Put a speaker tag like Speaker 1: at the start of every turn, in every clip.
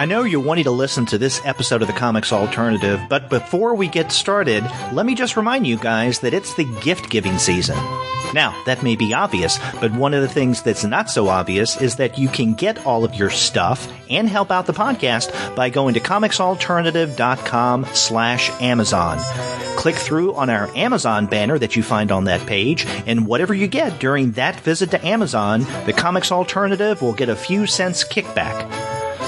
Speaker 1: I know you're wanting to listen to this episode of the Comics Alternative, but before we get started, let me just remind you guys that it's the gift-giving season. Now, that may be obvious, but one of the things that's not so obvious is that you can get all of your stuff and help out the podcast by going to comicsalternative.com/Amazon. Click through on our Amazon banner that you find on that page, and whatever you get during that visit to Amazon, the Comics Alternative will get a few cents kickback.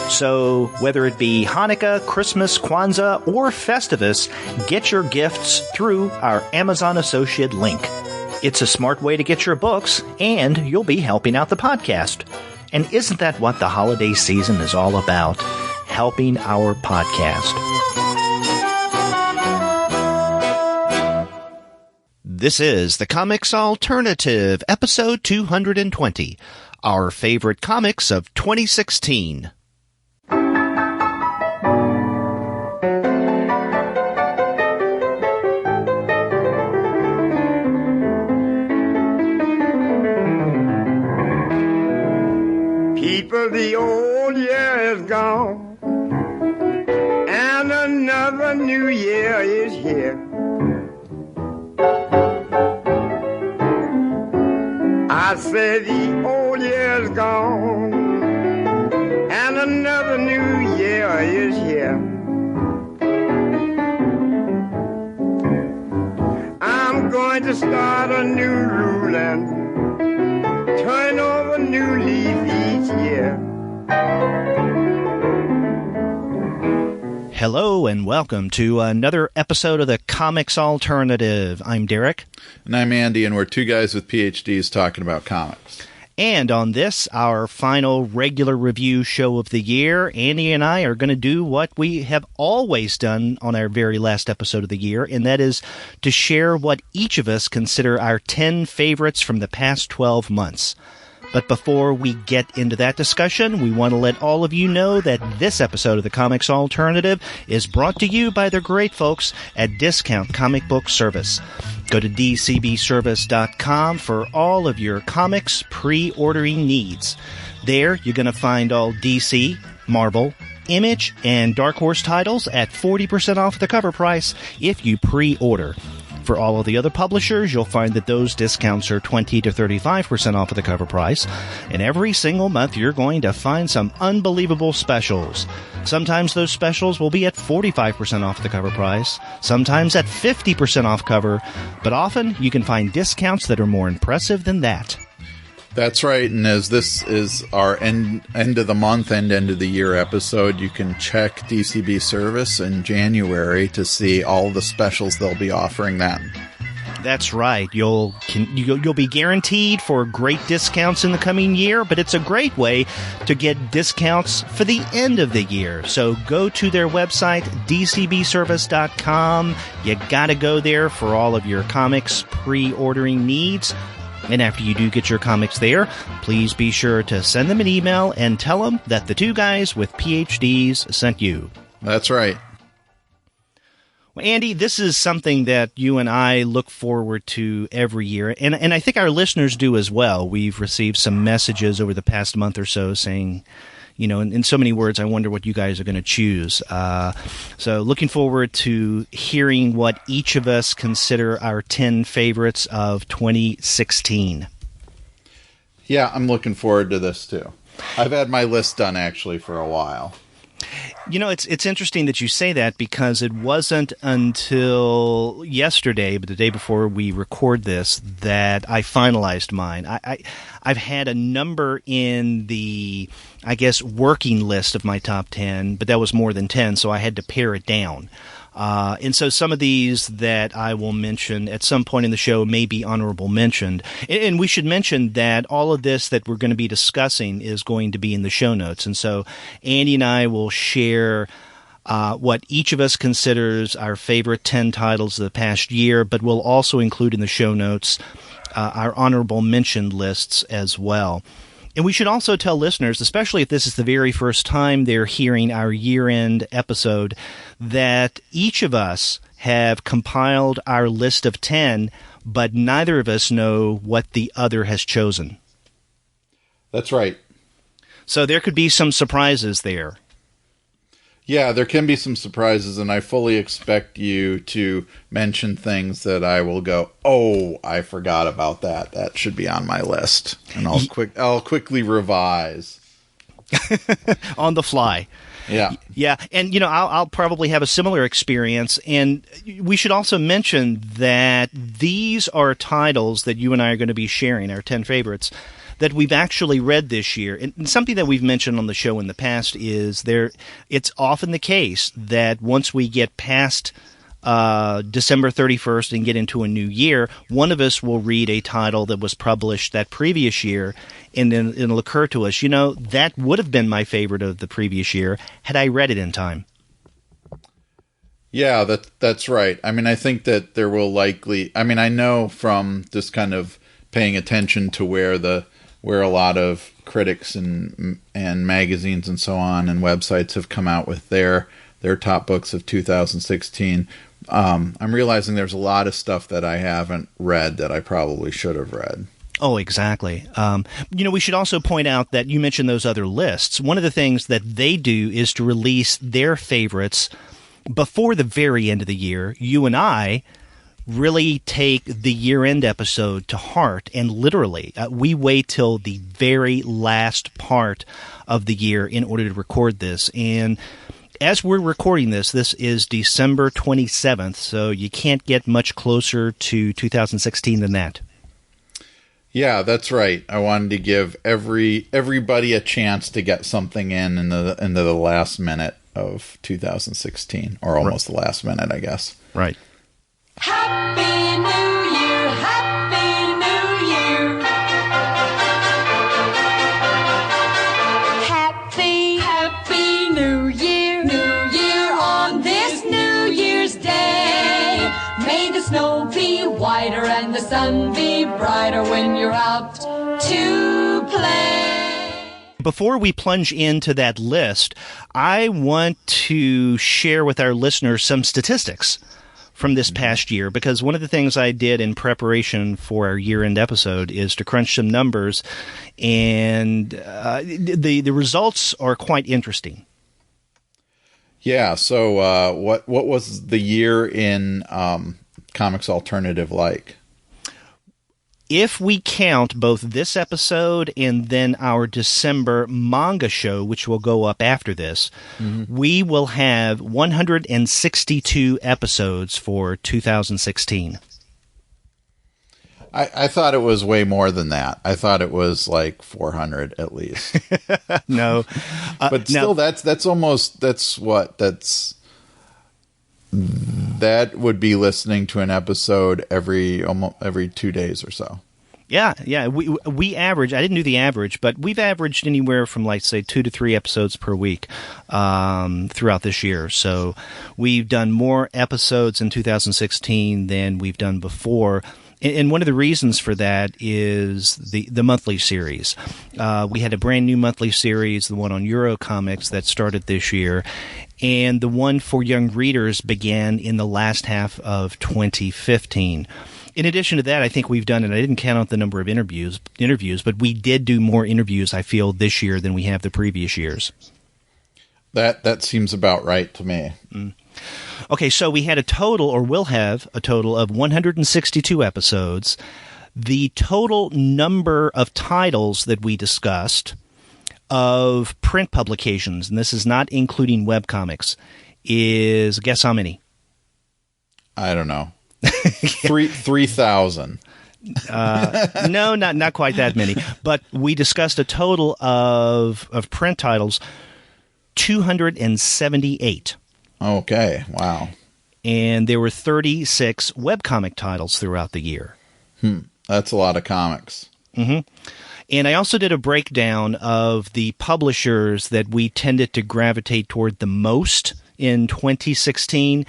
Speaker 1: So, whether it be Hanukkah, Christmas, Kwanzaa, or Festivus, get your gifts through our Amazon Associate link. It's a smart way to get your books, and you'll be helping out the podcast. And isn't that what the holiday season is all about? Helping our podcast. This is the Comics Alternative, episode 220, our favorite comics of 2016.
Speaker 2: People, the old year is gone, and another new year is here. I said the old year is gone, and another new year is here. I'm going to start a new rule and turn over new leaf each year.
Speaker 1: Hello and welcome to another episode of the Comics Alternative. I'm Derek.
Speaker 3: And I'm Andy, and we're two guys with PhDs talking about comics.
Speaker 1: And on this, our final regular review show of the year, Andy and I are going to do what we have always done on our very last episode of the year, and that is to share what each of us consider our 10 favorites from the past 12 months. But before we get into that discussion, we want to let all of you know that this episode of the Comics Alternative is brought to you by the great folks at Discount Comic Book Service. Go to dcbservice.com for all of your comics pre-ordering needs. There, you're going to find all DC, Marvel, Image, and Dark Horse titles at 40% off the cover price if you pre-order. For all of the other publishers, you'll find that those discounts are 20 to 35% off of the cover price. And every single month, you're going to find some unbelievable specials. Sometimes those specials will be at 45% off the cover price, sometimes at 50% off cover, but often you can find discounts that are more impressive than that.
Speaker 3: That's right, and as this is our end of the month and end of the year episode, you can check DCB Service in January to see all the specials they'll be offering then.
Speaker 1: That's right. You'll be guaranteed for great discounts in the coming year, but it's a great way to get discounts for the end of the year. So go to their website, dcbservice.com. You gotta go there for all of your comics pre-ordering needs. And after you do get your comics there, please be sure to send them an email and tell them that the two guys with PhDs sent you.
Speaker 3: That's right.
Speaker 1: Well, Andy, this is something that you and I look forward to every year, and I think our listeners do as well. We've received some messages over the past month or so saying, you know, in so many words, I wonder what you guys are going to choose. So looking forward to hearing what each of us consider our 10 favorites of 2016.
Speaker 3: Yeah, I'm looking forward to this too. I've had my list done actually for a while.
Speaker 1: You know, it's interesting that you say that because it wasn't until yesterday, but the day before we record this, that I finalized mine. I've had a number in the, I guess, working list of my top 10, but that was more than 10, so I had to pare it down. And so some of these that I will mention at some point in the show may be honorable mentioned. And we should mention that all of this that we're going to be discussing is going to be in the show notes. And so Andy and I will share what each of us considers our favorite 10 titles of the past year, but we'll also include in the show notes our honorable mentioned lists as well. And we should also tell listeners, especially if this is the very first time they're hearing our year-end episode, that each of us have compiled our list of 10, but neither of us know what the other has chosen.
Speaker 3: That's right.
Speaker 1: So there could be some surprises there.
Speaker 3: Yeah, there can be some surprises, and I fully expect you to mention things that I will go, oh, I forgot about that. That should be on my list. And I'll quickly revise.
Speaker 1: On the fly.
Speaker 3: Yeah.
Speaker 1: Yeah, and I'll probably have a similar experience, and we should also mention that these are titles that you and I are going to be sharing, our 10 favorites, that we've actually read this year. And something that we've mentioned on the show in the past is it's often the case that once we get past December 31st and get into a new year, one of us will read a title that was published that previous year, and then it'll occur to us, that would have been my favorite of the previous year had I read it in time.
Speaker 3: Yeah, that's right. I mean, I think that there will likely, I know from just kind of paying attention to where a lot of critics and magazines and so on and websites have come out with their top books of 2016. I'm realizing there's a lot of stuff that I haven't read that I probably should have read.
Speaker 1: Oh, exactly. We should also point out that you mentioned those other lists. One of the things that they do is to release their favorites before the very end of the year. You and I really take the year-end episode to heart, and literally, we wait till the very last part of the year in order to record this. And as we're recording this is December 27th, so you can't get much closer to 2016 than that.
Speaker 3: Yeah, that's right. I wanted to give everybody a chance to get something into the last minute of 2016, or almost the last minute, I guess.
Speaker 1: Right.
Speaker 4: Happy New Year, Happy New Year. Happy New Year, New Year on this New Year's Day. May the snow be whiter and the sun be brighter when you're out to play.
Speaker 1: Before we plunge into that list, I want to share with our listeners some statistics from this past year, because one of the things I did in preparation for our year-end episode is to crunch some numbers, and the results are quite interesting.
Speaker 3: Yeah, so what was the year in Comics Alternative like?
Speaker 1: If we count both this episode and then our December manga show, which will go up after this, we will have 162 episodes for 2016.
Speaker 3: I thought it was way more than that. I thought it was like 400 at least.
Speaker 1: No.
Speaker 3: But still, that would be listening to an episode every 2 days or so.
Speaker 1: Yeah. We average, I didn't do the average, but we've averaged anywhere from, like, say, 2 to 3 episodes per week throughout this year. So we've done more episodes in 2016 than we've done before. And one of the reasons for that is the monthly series. We had a brand new monthly series, the one on Eurocomics, that started this year. And the one for young readers began in the last half of 2015. In addition to that, I think we've done, and I didn't count out the number of interviews, but we did do more interviews, I feel, this year than we have the previous years.
Speaker 3: That seems about right to me.
Speaker 1: Okay, so we had will have a total of 162 episodes. The total number of titles that we discussed of print publications, and this is not including webcomics, is, guess how many?
Speaker 3: I don't know. 3,000.
Speaker 1: No, not quite that many. But we discussed a total of print titles, 278.
Speaker 3: Okay, wow.
Speaker 1: And there were 36 webcomic titles throughout the year.
Speaker 3: That's a lot of comics.
Speaker 1: Mm-hmm. And I also did a breakdown of the publishers that we tended to gravitate toward the most in 2016.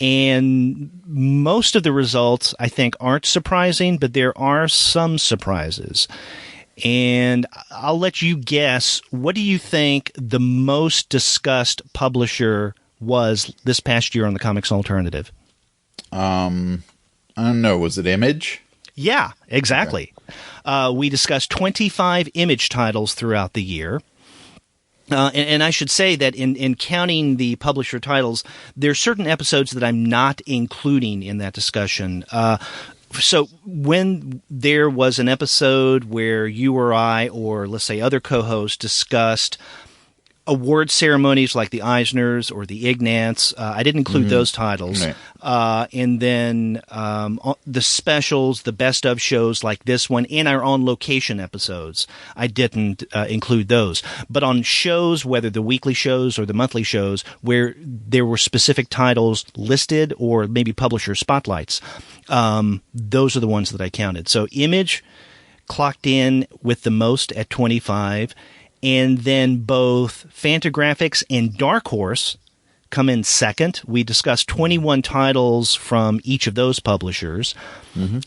Speaker 1: And most of the results, I think, aren't surprising, but there are some surprises. And I'll let you guess, what do you think the most discussed publisher was this past year on the Comics Alternative?
Speaker 3: I don't know. Was it Image?
Speaker 1: Yeah, exactly. Okay. We discussed 25 Image titles throughout the year. And I should say that in counting the publisher titles, there are certain episodes that I'm not including in that discussion. So when there was an episode where you or I, or let's say other co-hosts, discussed award ceremonies like the Eisners or the Ignats, I didn't include those titles. Right. And then the specials, the best of shows like this one, and our on location episodes, I didn't include those. But on shows, whether the weekly shows or the monthly shows, where there were specific titles listed or maybe publisher spotlights, those are the ones that I counted. So Image clocked in with the most at 25. And then both Fantagraphics and Dark Horse come in second. We discussed 21 titles from each of those publishers.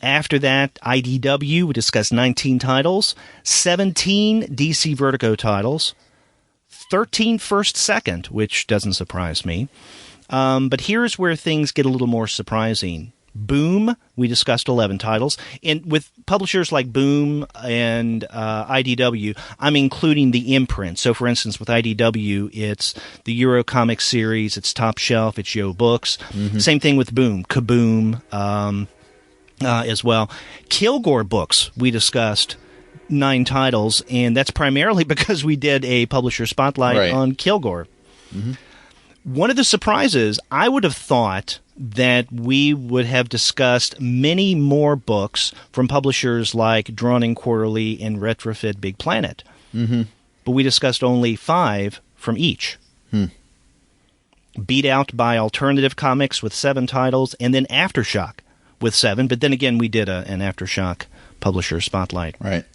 Speaker 1: After that, IDW, we discussed 19 titles, 17 DC Vertigo titles, 13 first second, which doesn't surprise me. But here's where things get a little more surprising. Boom, we discussed 11 titles. And with publishers like Boom and IDW, I'm including the imprint. So, for instance, with IDW, it's the Euro Comics series, it's Top Shelf, it's Yo Books. Same thing with Boom, Kaboom as well. Kilgore Books, we discussed 9 titles, and that's primarily because we did a publisher spotlight on Kilgore. One of the surprises, I would have thought that we would have discussed many more books from publishers like Drawn in Quarterly and Retrofit Big Planet. But we discussed only 5 from each. Beat out by Alternative Comics with 7 titles, and then Aftershock with 7. But then again, we did an Aftershock publisher spotlight.
Speaker 3: Right.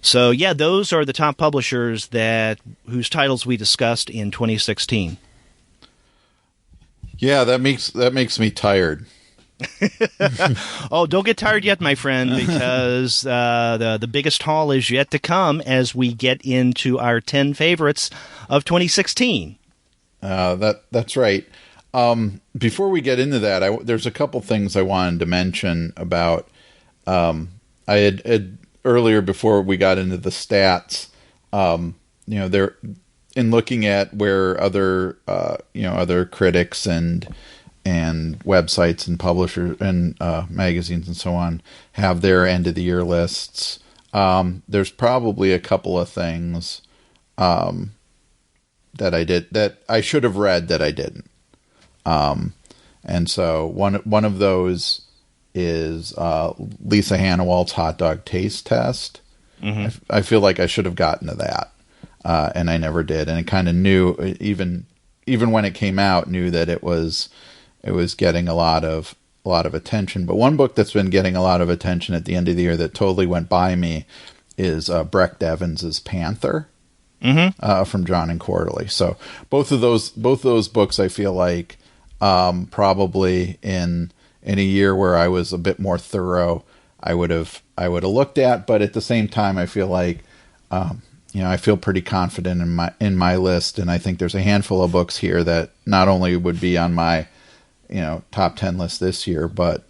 Speaker 1: So, yeah, those are the top publishers whose titles we discussed in 2016.
Speaker 3: Yeah, that makes me tired.
Speaker 1: Oh, don't get tired yet, my friend, because the biggest haul is yet to come as we get into our 10 favorites of 2016.
Speaker 3: That's right. Before we get into that, there's a couple things I wanted to mention about. I had earlier, before we got into the stats, there. In looking at where other critics and websites and publishers and magazines and so on have their end of the year lists, there's probably a couple of things that I should have read that I didn't. And so one of those is Lisa Hannawalt's Hot Dog Taste Test. I feel like I should have gotten to that. And I never did, and I kind of knew, even when it came out, knew that it was getting a lot of attention. But one book that's been getting a lot of attention at the end of the year that totally went by me is Brecht Evans's Panther from Drawn in Quarterly. So both those books, I feel like probably in a year where I was a bit more thorough, I would have looked at. But at the same time, I feel like. I feel pretty confident in my list, and I think there's a handful of books here that not only would be on my, top 10 list this year, but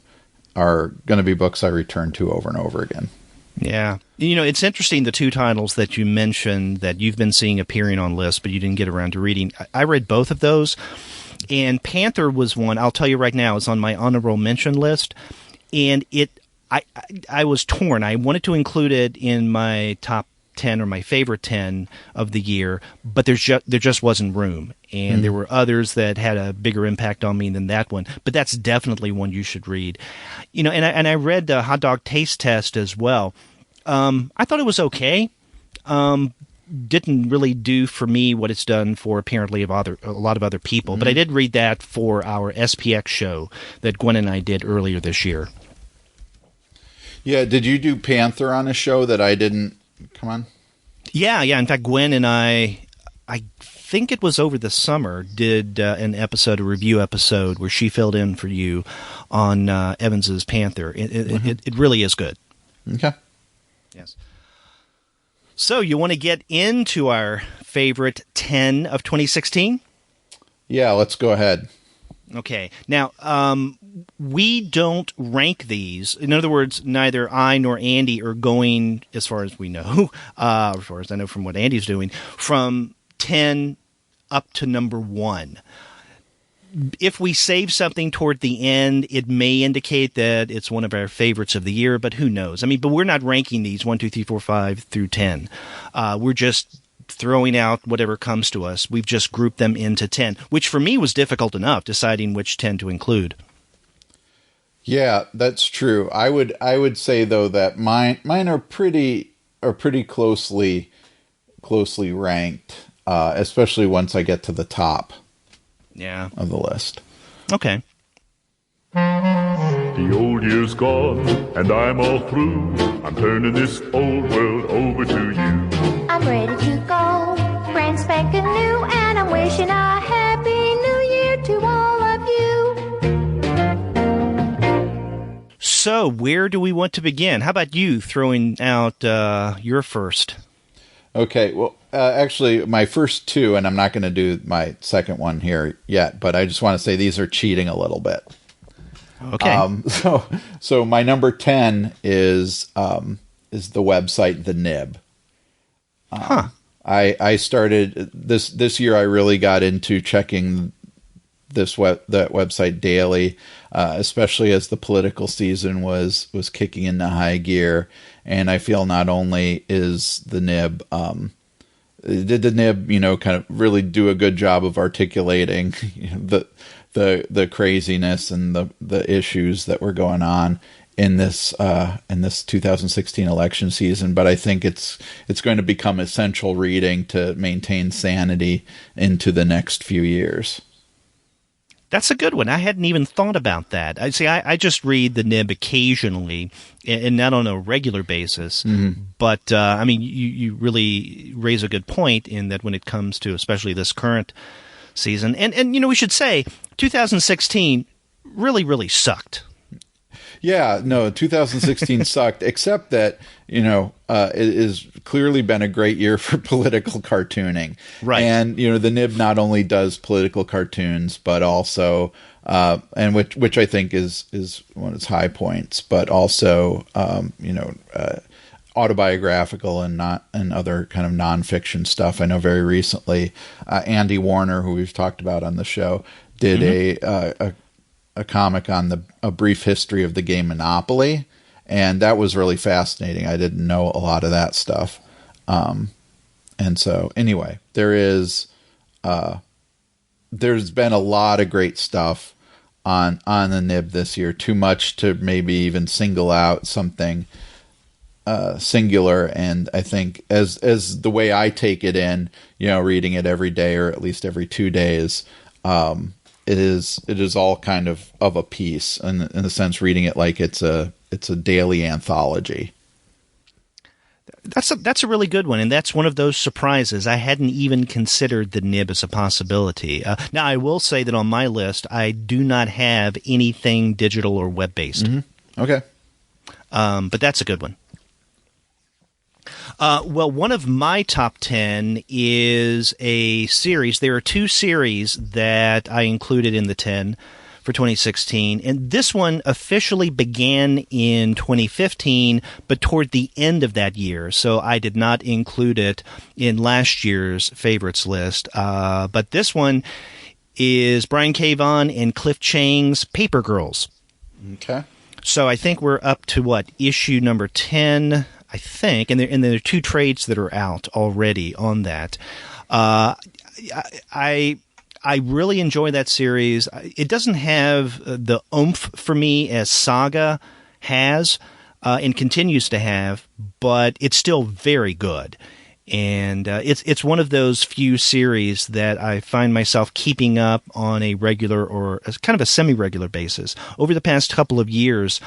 Speaker 3: are going to be books I return to over and over again.
Speaker 1: Yeah. It's interesting, the 2 titles that you mentioned that you've been seeing appearing on lists, but you didn't get around to reading. I read both of those, and Panther was one, I'll tell you right now, is on my honorable mention list, and I was torn. I wanted to include it in my top 10 or my favorite 10 of the year, but there just wasn't room, and there were others that had a bigger impact on me than that one, but that's definitely one you should read. And I read the Hot Dog Taste Test as well. I thought it was okay. Didn't really do for me what it's done for apparently a lot of other people, but I did read that for our SPX show that Gwen and I did earlier this year.
Speaker 3: Yeah, did you do Panther on a show that I didn't come on?
Speaker 1: Yeah. In fact, Gwen and I think it was over the summer, did a review episode where she filled in for you on Evans's Panther. It really is good.
Speaker 3: Okay.
Speaker 1: Yes. So you want to get into our favorite 10 of 2016?
Speaker 3: Yeah, let's go ahead.
Speaker 1: Okay. Now, we don't rank these. In other words, neither I nor Andy are going, as far as we know, as far as I know from what Andy's doing, from 10 up to number 1. If we save something toward the end, it may indicate that it's one of our favorites of the year, but who knows? I mean, but we're not ranking these 1, 2, 3, 4, 5 through 10. We're just throwing out whatever comes to us. We've just grouped them into 10, which for me was difficult enough deciding which 10 to include.
Speaker 3: Yeah, that's true. I would say though that mine are pretty closely ranked, especially once I get to the top.
Speaker 1: Yeah.
Speaker 3: Of the list.
Speaker 1: Okay.
Speaker 5: The old year's gone, and I'm all through. I'm turning this old world over to you.
Speaker 6: I'm ready to go, brand spanking new, and I'm wishing a happy new year to all of you.
Speaker 1: So, where do we want to begin? How about you throwing out your first?
Speaker 3: Okay, well, actually, my first two, and I'm not going to do my second one here yet, but I just want to say these are cheating a little bit.
Speaker 1: Okay.
Speaker 3: So my number 10 is the website The Nib. I started this year. I really got into checking that website daily, especially as the political season was kicking into high gear. And I feel not only is the Nib, did the Nib, kind of really do a good job of articulating the craziness and the issues that were going on in this 2016 election season, but I think it's going to become essential reading to maintain sanity into the next few years.
Speaker 1: That's a good one. I hadn't even thought about that. I just read the Nib occasionally, and not on a regular basis. Mm-hmm. But I mean, you really raise a good point in that when it comes to especially this current season, and we should say 2016 really sucked.
Speaker 3: Yeah, no, 2016 sucked, except that, it has clearly been a great year for political cartooning.
Speaker 1: Right.
Speaker 3: And, the Nib not only does political cartoons, but also, and which I think is one of its high points, but also, autobiographical and other kind of nonfiction stuff. I know very recently, Andy Warner, who we've talked about on the show, did a comic on a brief history of the game Monopoly, and that was really fascinating. I didn't know a lot of that stuff. And so anyway, there's been a lot of great stuff on the Nib this year, too much to maybe even single out something singular. And I think as the way I take it in, reading it every day or at least every 2 days, it is all kind of a piece, in the sense reading it like it's a daily anthology.
Speaker 1: That's a really good one, and that's one of those surprises. I hadn't even considered the Nib as a possibility. Now, I will say that on my list, I do not have anything digital or web-based.
Speaker 3: Mm-hmm. Okay.
Speaker 1: But that's a good one. Well, one of my top 10 is a series. There are 2 series that I included in the 10 for 2016, and this one officially began in 2015, but toward the end of that year, so I did not include it in last year's favorites list. But this one is Brian K. Vaughan and Cliff Chiang's Paper Girls.
Speaker 3: Okay.
Speaker 1: So I think we're up to, issue number 10, I think, and there are 2 trades that are out already on that. I really enjoy that series. It doesn't have the oomph for me as Saga has and continues to have, but it's still very good. And it's one of those few series that I find myself keeping up on a regular or kind of a semi-regular basis. Over the past couple of years,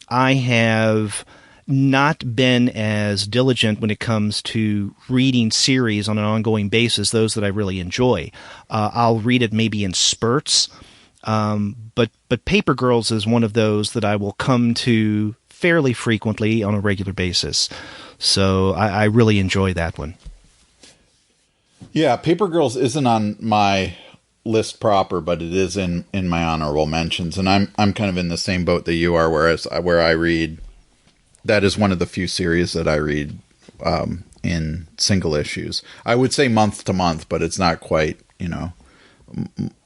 Speaker 1: I have not been as diligent when it comes to reading series on an ongoing basis, those that I really enjoy. I'll read it maybe in spurts, but Paper Girls is one of those that I will come to fairly frequently on a regular basis. So I really enjoy that one.
Speaker 3: Yeah, Paper Girls isn't on my list proper, but it is in my honorable mentions, and I'm kind of in the same boat that you are, where I read. That is one of the few series that I read in single issues. I would say month to month, but it's not quite, I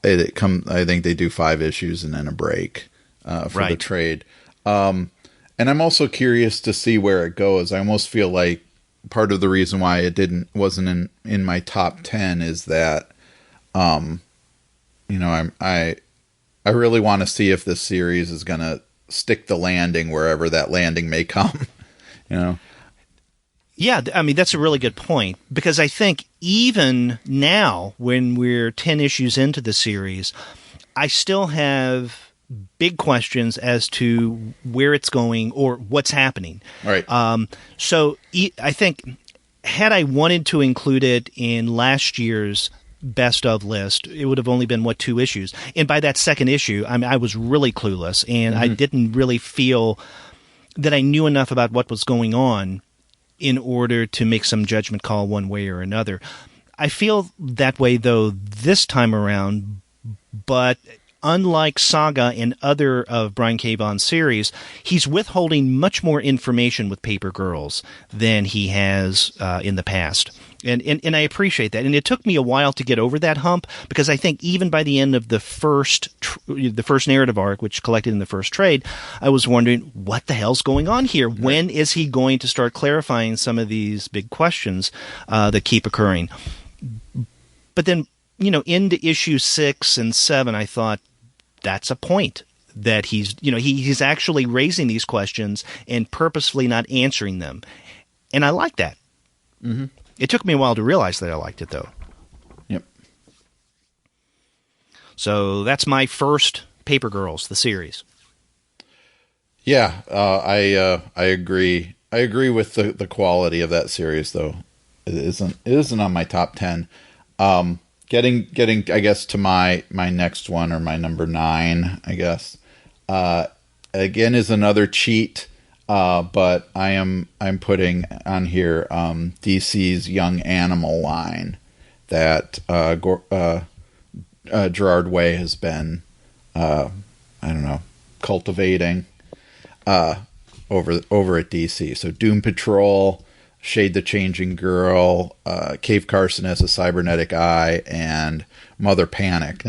Speaker 3: think they do 5 issues and then a break for the trade. And I'm also curious to see where it goes. I almost feel like part of the reason why it wasn't in my top 10 is that, I really want to see if this series is going to stick the landing wherever that landing may come,
Speaker 1: Yeah, I mean, that's a really good point, because I think even now, when we're 10 issues into the series, I still have big questions as to where it's going or what's happening.
Speaker 3: Right.
Speaker 1: So I think had I wanted to include it in last year's best of list, it would have only been 2 issues. And by that second issue, I mean, I was really clueless, and I didn't really feel that I knew enough about what was going on in order to make some judgment call one way or another. I feel that way, though, this time around, but unlike Saga and other of Brian K. Vaughan's series, he's withholding much more information with Paper Girls than he has in the past. And I appreciate that. And it took me a while to get over that hump, because I think even by the end of the first narrative arc, which collected in the first trade, I was wondering, what the hell's going on here? Right. When is he going to start clarifying some of these big questions that keep occurring? But then, into issue 6 and 7, I thought, that's a point. That he's actually raising these questions and purposefully not answering them. And I like that. Mm-hmm. It took me a while to realize that I liked it, though.
Speaker 3: Yep.
Speaker 1: So that's my first Paper Girls, the series.
Speaker 3: Yeah, I agree. I agree with the quality of that series, though. It isn't on my top 10. Getting I guess to my next one, or my number 9, I guess. Again, is another cheat. But I'm putting on here DC's Young Animal line that Gerard Way has been cultivating over at DC. So Doom Patrol, Shade the Changing Girl, Cave Carson as a Cybernetic Eye, and Mother Panic.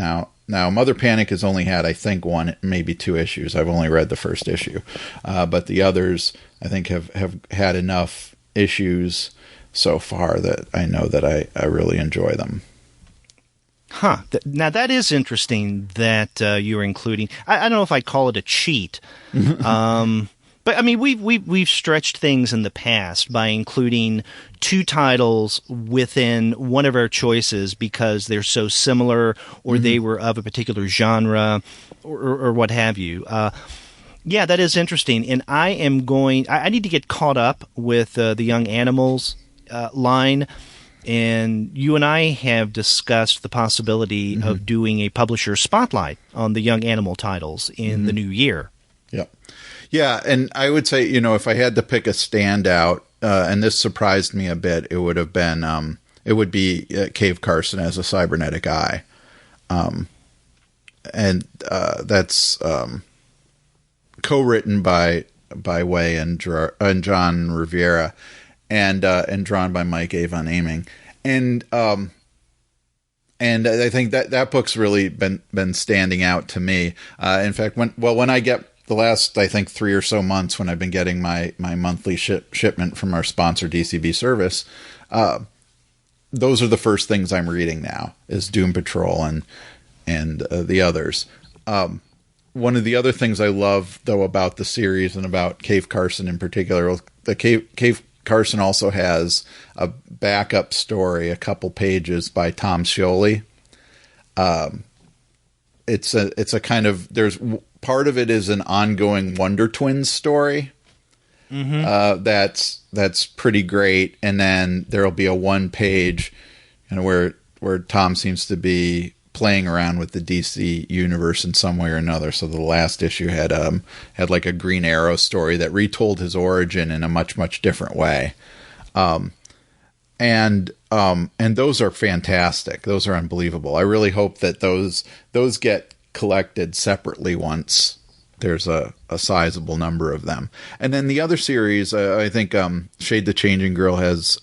Speaker 3: Now, Mother Panic has only had, I think, 1, maybe 2 issues. I've only read the first issue. But the others, I think, have had enough issues so far that I know that I really enjoy them.
Speaker 1: Huh. Now, that is interesting that you're including... I don't know if I'd call it a cheat. But, I mean, we've stretched things in the past by including 2 titles within one of our choices because they're so similar, or they were of a particular genre, or what have you. Yeah, that is interesting. And I need to get caught up with the Young Animals line. And you and I have discussed the possibility of doing a publisher spotlight on the Young Animal titles in the new year.
Speaker 3: Yep. Yeah, and I would say, if I had to pick a standout, and this surprised me a bit, it would have been, it would be Cave Carson as a Cybernetic Eye. And that's co-written by Way and John Rivera, and drawn by Mike Avon Aiming. And I think that book's really been standing out to me. In fact, when I get the last, I think, 3 or so months, when I've been getting my monthly shipment from our sponsor, DCB Service, those are the first things I'm reading now, is Doom Patrol and the others. One of the other things I love, though, about the series and about Cave Carson in particular, the Cave Carson also has a backup story, a couple pages by Tom Scioli. It's a kind of, there's part of it is an ongoing Wonder Twins story. That's pretty great. And then there'll be a 1-page, where Tom seems to be playing around with the DC universe in some way or another. So the last issue had like a Green Arrow story that retold his origin in a much, much different way. And those are fantastic. Those are unbelievable. I really hope that those get collected separately once there's a sizable number of them. And then the other series, I think Shade the Changing Girl has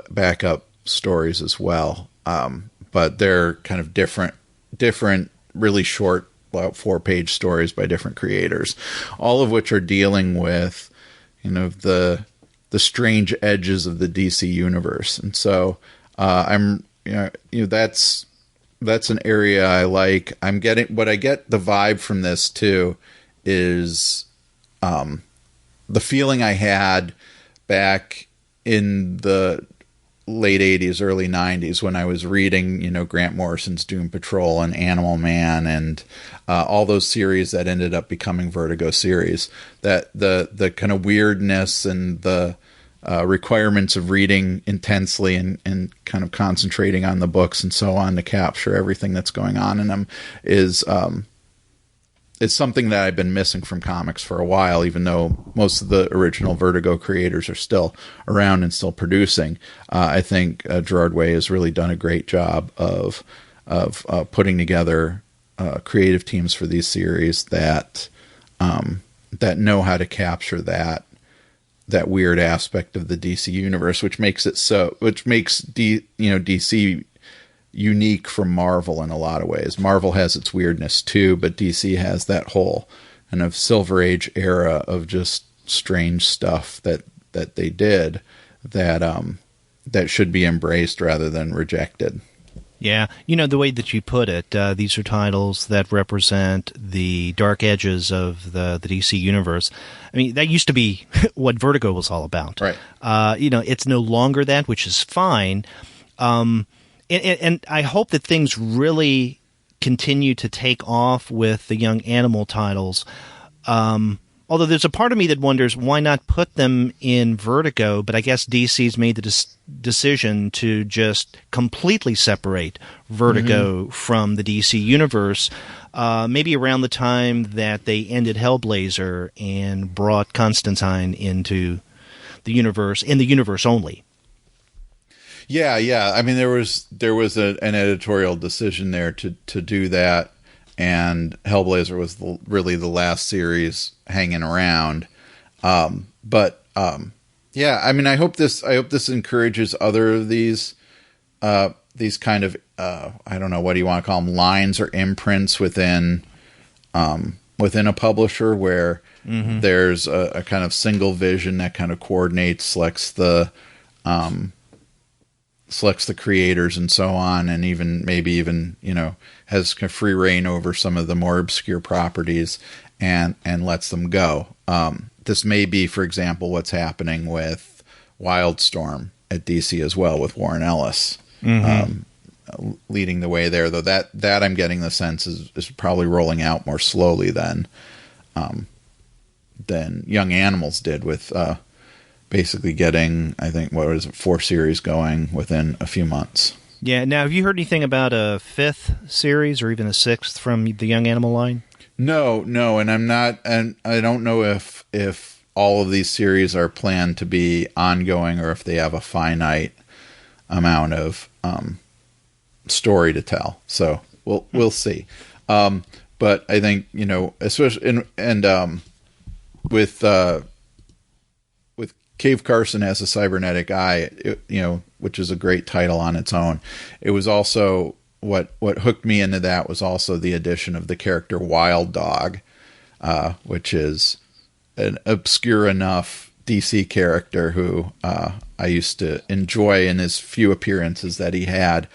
Speaker 3: backup stories as well, but they're kind of different, really short, about 4-page stories by different creators, all of which are dealing with, the strange edges of the DC universe. And so that's an area I like. I'm getting what I get the vibe from this too is the feeling I had back in the late 80s, early 90s when I was reading, Grant Morrison's Doom Patrol and Animal Man and all those series that ended up becoming Vertigo series, that the kind of weirdness and the requirements of reading intensely and kind of concentrating on the books and so on to capture everything that's going on in them is something that I've been missing from comics for a while, even though most of the original Vertigo creators are still around and still producing. I think Gerard Way has really done a great job of putting together creative teams for these series that know how to capture that weird aspect of the DC universe, which makes DC unique from Marvel in a lot of ways. Marvel has its weirdness too, but DC has that whole kind of Silver Age era of just strange stuff that they did that should be embraced rather than rejected.
Speaker 1: Yeah, the way that you put it, these are titles that represent the dark edges of the DC universe. I mean, that used to be what Vertigo was all about.
Speaker 3: Right.
Speaker 1: It's no longer that, which is fine. And I hope that things really continue to take off with the Young Animal titles. Although there's a part of me that wonders why not put them in Vertigo, but I guess DC's made the decision to just completely separate Vertigo from the DC universe, maybe around the time that they ended Hellblazer and brought Constantine into the universe only.
Speaker 3: Yeah. I mean, there was an editorial decision there to do that, and Hellblazer was really the last series hanging around. Yeah, I mean, I hope this encourages other of these kind of I don't know, what do you want to call them, lines or imprints within a publisher where there's a kind of single vision that kind of coordinates, selects the creators and so on, and maybe even has free reign over some of the more obscure properties and lets them go. This may be, for example, what's happening with Wildstorm at DC as well, with Warren Ellis leading the way there. Though that I'm getting the sense is probably rolling out more slowly than Young Animals did, with basically getting, I think, 4 series going within a few months.
Speaker 1: Yeah. Now, have you heard anything about a 5th series or even a 6th from the Young Animal line?
Speaker 3: No, and I don't know if all of these series are planned to be ongoing or if they have a finite amount of story to tell. So we'll see. But I think, especially with Cave Carson Has a Cybernetic Eye, which is a great title on its own. It was also what hooked me into that was also the addition of the character Wild Dog, which is an obscure enough DC character who I used to enjoy in his few appearances that he had,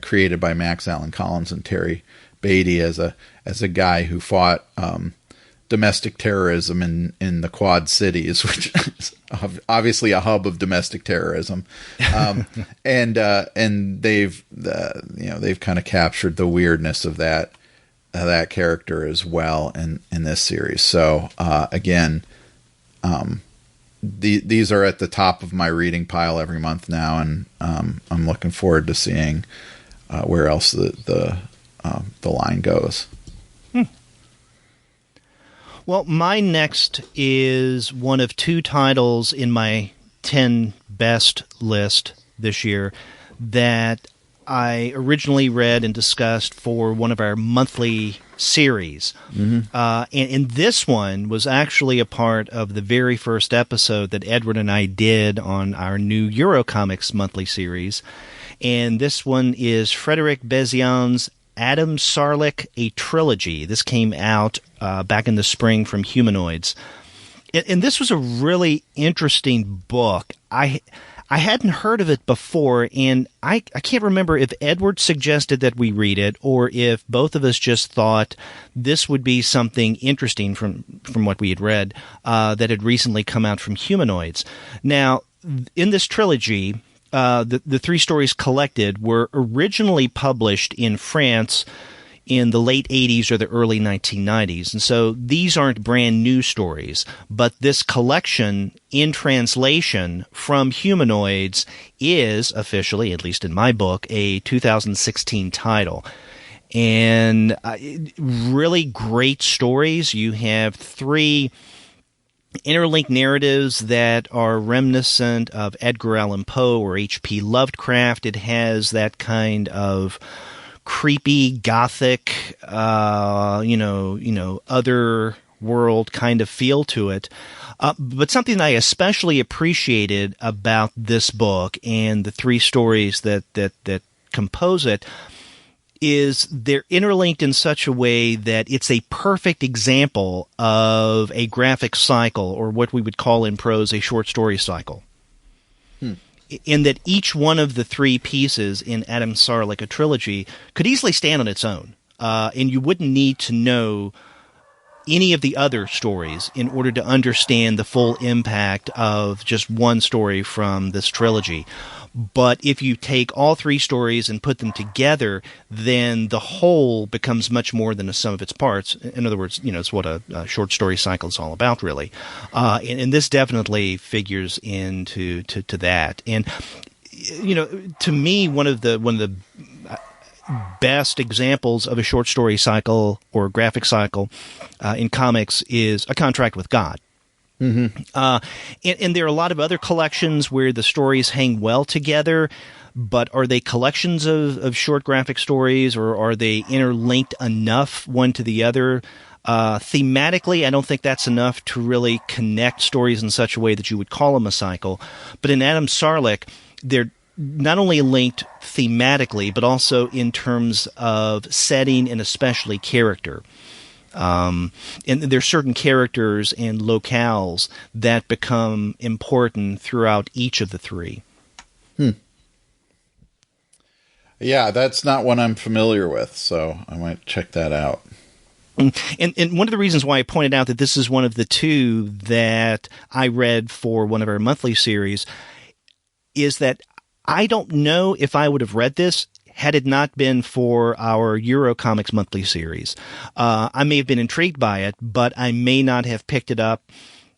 Speaker 3: created by Max Allan Collins and Terry Beatty as a guy who fought domestic terrorism in the Quad Cities, which is obviously a hub of domestic terrorism, and they've kind of captured the weirdness of that character as well in this series. So again, these are at the top of my reading pile every month now, and I'm looking forward to seeing where else the line goes.
Speaker 1: Well, my next is one of 2 titles in my 10 best list this year that I originally read and discussed for one of our monthly series. And this one was actually a part of the very first episode that Edward and I did on our new Eurocomics monthly series. And this one is Frederick Bezian's Adam Sarlik, A Trilogy. This came out back in the spring from Humanoids. And this was a really interesting book. I hadn't heard of it before, and I can't remember if Edward suggested that we read it or if both of us just thought this would be something interesting from what we had read that had recently come out from Humanoids. Now, in this trilogy, the three stories collected were originally published in France in the late 80s or the early 1990s. And so these aren't brand new stories, but this collection in translation from Humanoids is officially, at least in my book, a 2016 title. And really great stories. You have three interlinked narratives that are reminiscent of Edgar Allan Poe or H.P. Lovecraft. It has that kind of creepy, gothic, other world kind of feel to it. But something I especially appreciated about this book and the three stories that compose it is they're interlinked in such a way that it's a perfect example of a graphic cycle, or what we would call in prose a short story cycle. In that each one of the three pieces in Adam Sarlik, A Trilogy, could easily stand on its own. And you wouldn't need to know any of the other stories in order to understand the full impact of just one story from this trilogy. But if you take all three stories and put them together, then the whole becomes much more than the sum of its parts. In other words, it's what a short story cycle is all about, really. And this definitely figures into that. And to me, one of the best examples of a short story cycle or graphic cycle in comics is A Contract with God. And there are a lot of other collections where the stories hang well together, but are they collections of short graphic stories, or are they interlinked enough one to the other? Thematically, I don't think that's enough to really connect stories in such a way that you would call them a cycle. But in Adam Sarlik, they're not only linked thematically, but also in terms of setting and especially character. And there's certain characters and locales that become important throughout each of the three.
Speaker 3: Yeah, that's not one I'm familiar with, so I might check that out.
Speaker 1: And one of the reasons why I pointed out that this is one of the two that I read for one of our monthly series is that I don't know if I would have read this had it not been for our Eurocomics monthly series. I may have been intrigued by it, but I may not have picked it up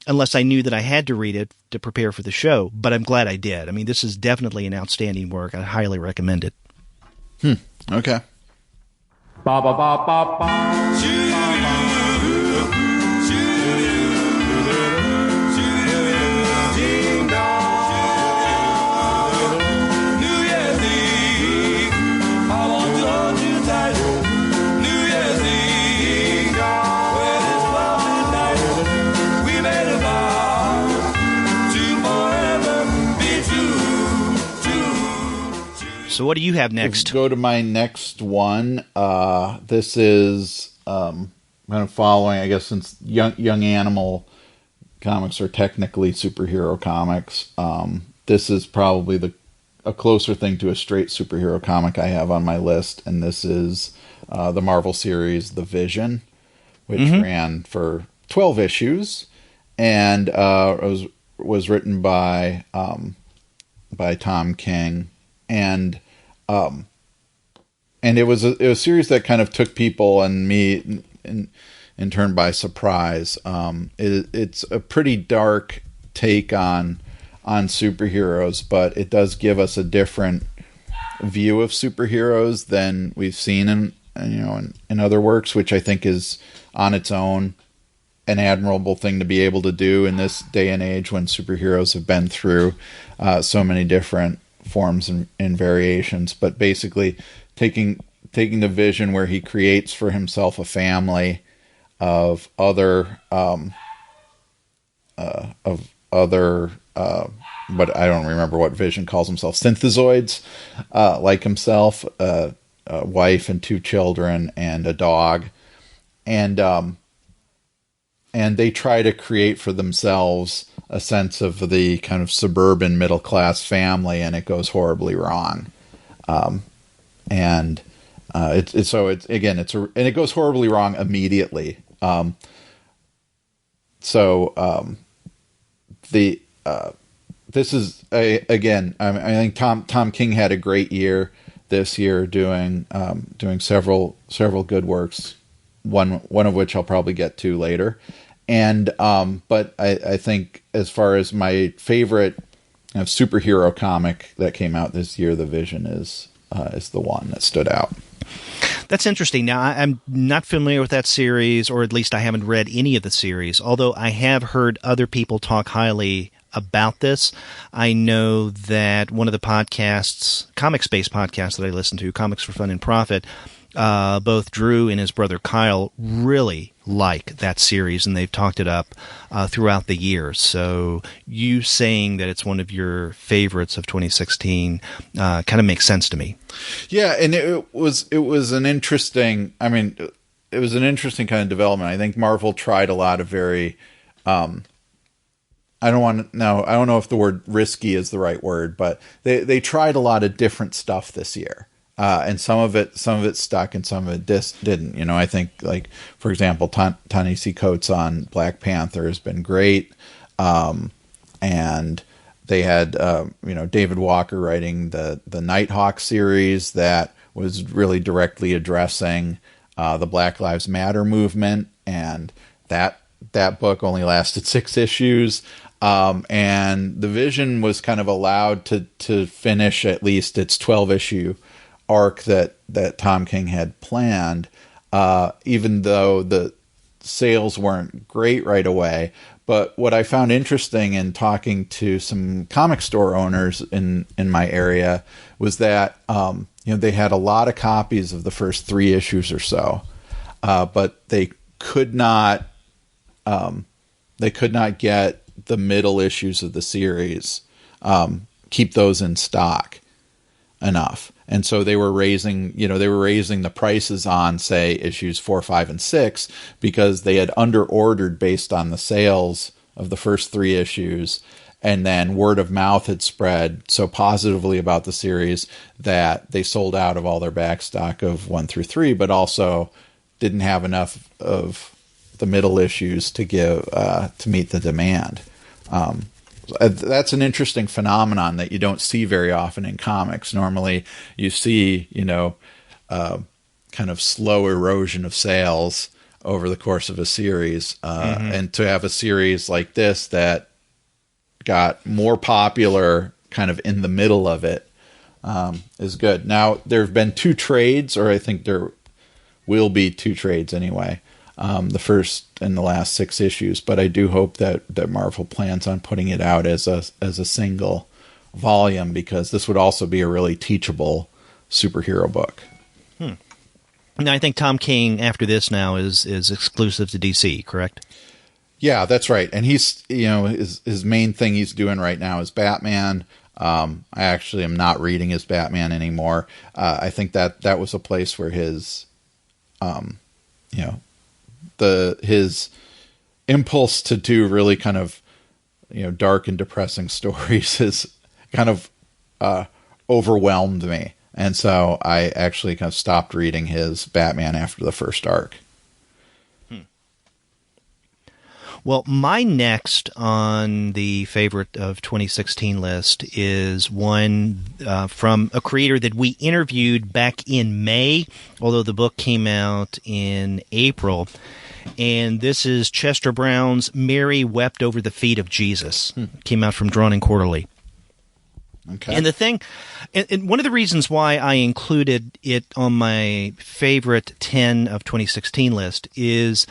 Speaker 1: unless I knew that I had to read it to prepare for the show. But I'm glad I did. I mean, this is definitely an outstanding work. I highly recommend it.
Speaker 3: Okay.
Speaker 7: Ba ba ba ba ba.
Speaker 1: So what do you have next?
Speaker 3: Let's go to my next one. This is kind of following, I guess, since Young Animal comics are technically superhero comics. This is probably a closer thing to a straight superhero comic I have on my list, and this is the Marvel series The Vision, which ran for 12 issues, and was written by Tom King, and it was a series that kind of took people and me in turn by surprise. It's a pretty dark take on superheroes, but it does give us a different view of superheroes than we've seen in other works, which I think is on its own an admirable thing to be able to do in this day and age when superheroes have been through so many different forms and variations, but basically taking the vision where he creates for himself a family of other but I don't remember what Vision calls himself, synthezoids, like himself, a wife and 2 children and a dog, and they try to create for themselves a sense of the kind of suburban middle class family, and it goes horribly wrong. And it goes horribly wrong immediately. This is I think Tom King had a great year this year doing several good works. One of which I'll probably get to later. And but I think as far as my favorite superhero comic that came out this year, The Vision is the one that stood out.
Speaker 1: That's interesting. Now, I'm not familiar with that series, or at least I haven't read any of the series, although I have heard other people talk highly about this. I know that one of the podcasts, comics-based podcasts that I listen to, Comics for Fun and Profit, both Drew and his brother Kyle really like that series, and they've talked it up throughout the years. So you saying that it's one of your favorites of 2016 kind of makes sense to me.
Speaker 3: Yeah, and it was an interesting. I mean, it was an interesting kind of development. I think Marvel tried a lot of very. I don't know if the word risky is the right word, but they tried a lot of different stuff this year. And some of it stuck and some of it didn't. You know, I think, like, for example, Ta-Nehisi Coates on Black Panther has been great. And they had, David Walker writing the Nighthawk series that was really directly addressing the Black Lives Matter movement. And that book only lasted 6 issues. And The Vision was kind of allowed to finish at least its 12-issue arc that Tom King had planned, even though the sales weren't great right away. But what I found interesting in talking to some comic store owners in my area was that they had a lot of copies of the first 3 issues or so, but they could not get the middle issues of the series, keep those in stock enough. And so they were raising the prices on, say, issues 4, 5, and 6, because they had under-ordered based on the sales of the first 3 issues. And then word of mouth had spread so positively about the series that they sold out of all their back stock of 1 through 3, but also didn't have enough of the middle issues to give to meet the demand. That's an interesting phenomenon that you don't see very often in comics. Normally you see, kind of slow erosion of sales over the course of a series. And to have a series like this that got more popular kind of in the middle of it is good. Now, there have been 2 trades, or I think there will be 2 trades anyway. The first and the last 6 issues, but I do hope that Marvel plans on putting it out as a single volume, because this would also be a really teachable superhero book.
Speaker 1: Now, I think Tom King after this now is exclusive to DC, correct?
Speaker 3: Yeah, that's right. And he's his main thing he's doing right now is Batman. I actually am not reading his Batman anymore. I think that was a place where his his impulse to do really kind of, dark and depressing stories has kind of overwhelmed me. And so I actually kind of stopped reading his Batman after the first arc.
Speaker 1: Well, my next on the favorite of 2016 list is one from a creator that we interviewed back in May, although the book came out in April. And this is Chester Brown's Mary Wept Over the Feet of Jesus. Came out from Drawn and Quarterly. Okay. And the thing, and one of the reasons why I included it on my favorite 10 of 2016 list is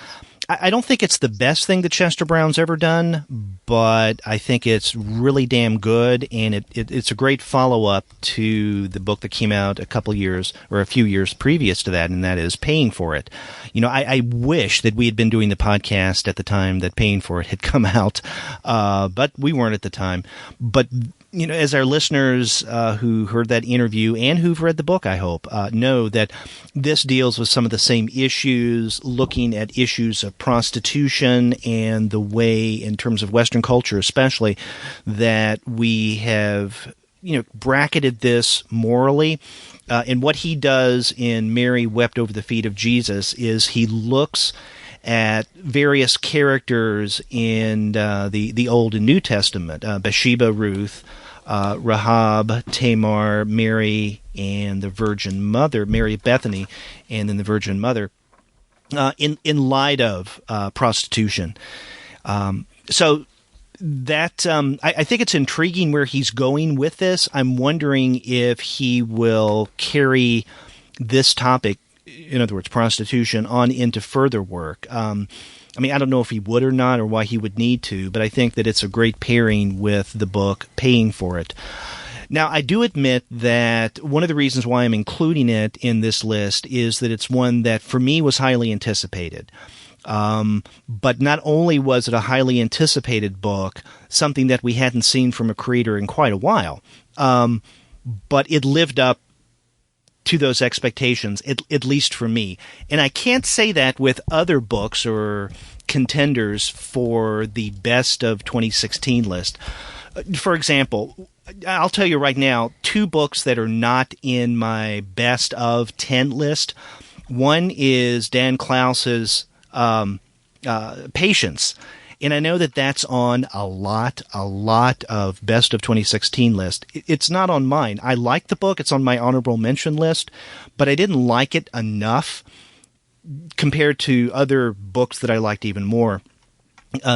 Speaker 1: I don't think it's the best thing that Chester Brown's ever done, but I think it's really damn good, and it's a great follow-up to the book that came out a few years previous to that, and that is Paying for It. I wish that we had been doing the podcast at the time that Paying for It had come out, but we weren't at the time. But as our listeners who heard that interview and who've read the book, I hope, know that this deals with some of the same issues, looking at issues of prostitution and the way, in terms of Western culture especially, that we have, bracketed this morally. And what he does in Mary Wept Over the Feet of Jesus is he looks at various characters in the Old and New Testament, Bathsheba, Ruth, Rahab, Tamar, Mary, and the Virgin Mother, Mary of Bethany, and then the Virgin Mother, in light of prostitution. So that I think it's intriguing where he's going with this. I'm wondering if he will carry this topic, in other words, prostitution, on into further work. I don't know if he would or not, or why he would need to, but I think that it's a great pairing with the book Paying for It. Now, I do admit that one of the reasons why I'm including it in this list is that it's one that, for me, was highly anticipated. But not only was it a highly anticipated book, something that we hadn't seen from a creator in quite a while, but it lived up to those expectations, at least for me. And I can't say that with other books or contenders for the best of 2016 list. For example, I'll tell you right now, 2 books that are not in my best of 10 list. One is Dan Klaus's Patience. And I know that that's on a lot of best of 2016 list. It's not on mine. I like the book. It's on my honorable mention list, but I didn't like it enough compared to other books that I liked even more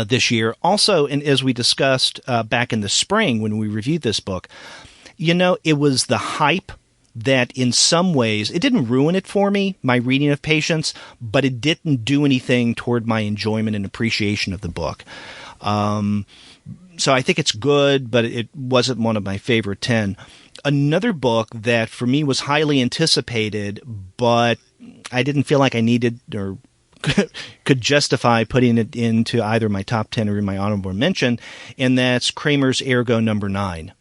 Speaker 1: this year. Also, and as we discussed back in the spring when we reviewed this book, it was the hype that in some ways, it didn't ruin it for me, my reading of Patience, but it didn't do anything toward my enjoyment and appreciation of the book. So I think it's good, but it wasn't one of my favorite 10. Another book that for me was highly anticipated, but I didn't feel like I needed or could justify putting it into either my top 10 or in my honorable mention, and that's Kramer's Ergo number 9.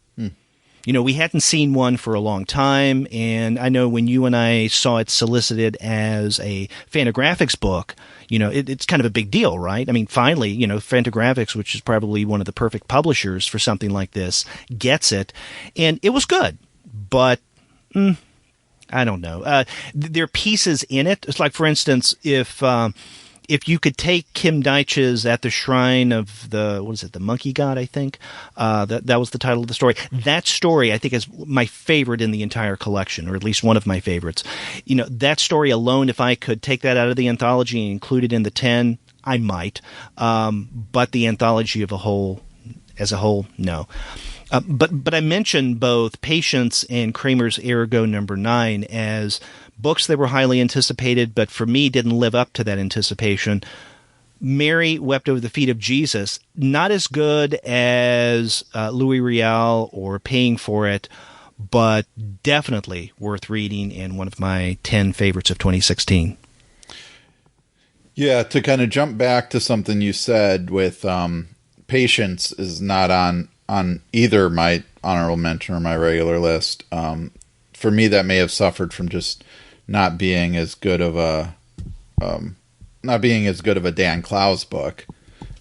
Speaker 1: We hadn't seen one for a long time, and I know when you and I saw it solicited as a Fantagraphics book, it's kind of a big deal, right? Finally, Fantagraphics, which is probably one of the perfect publishers for something like this, gets it, and it was good, but I don't know. There are pieces in it. It's like, for instance, if you could take Kim Deitch's At the Shrine of the Monkey God, I think, that was the title of the story. That story, I think, is my favorite in the entire collection, or at least one of my favorites. That story alone, if I could take that out of the anthology and include it in the 10, I might. But the anthology as a whole, no. But I mentioned both Patience and Kramer's Ergo number 9 as books that were highly anticipated, but for me didn't live up to that anticipation. Mary Wept Over the Feet of Jesus, not as good as Louis Riel or Paying for It, but definitely worth reading and one of my 10 favorites of 2016.
Speaker 3: Yeah, to kind of jump back to something you said with Patience is not on either my honorable mention or my regular list. For me, that may have suffered from just not being as good of a Dan Clowes book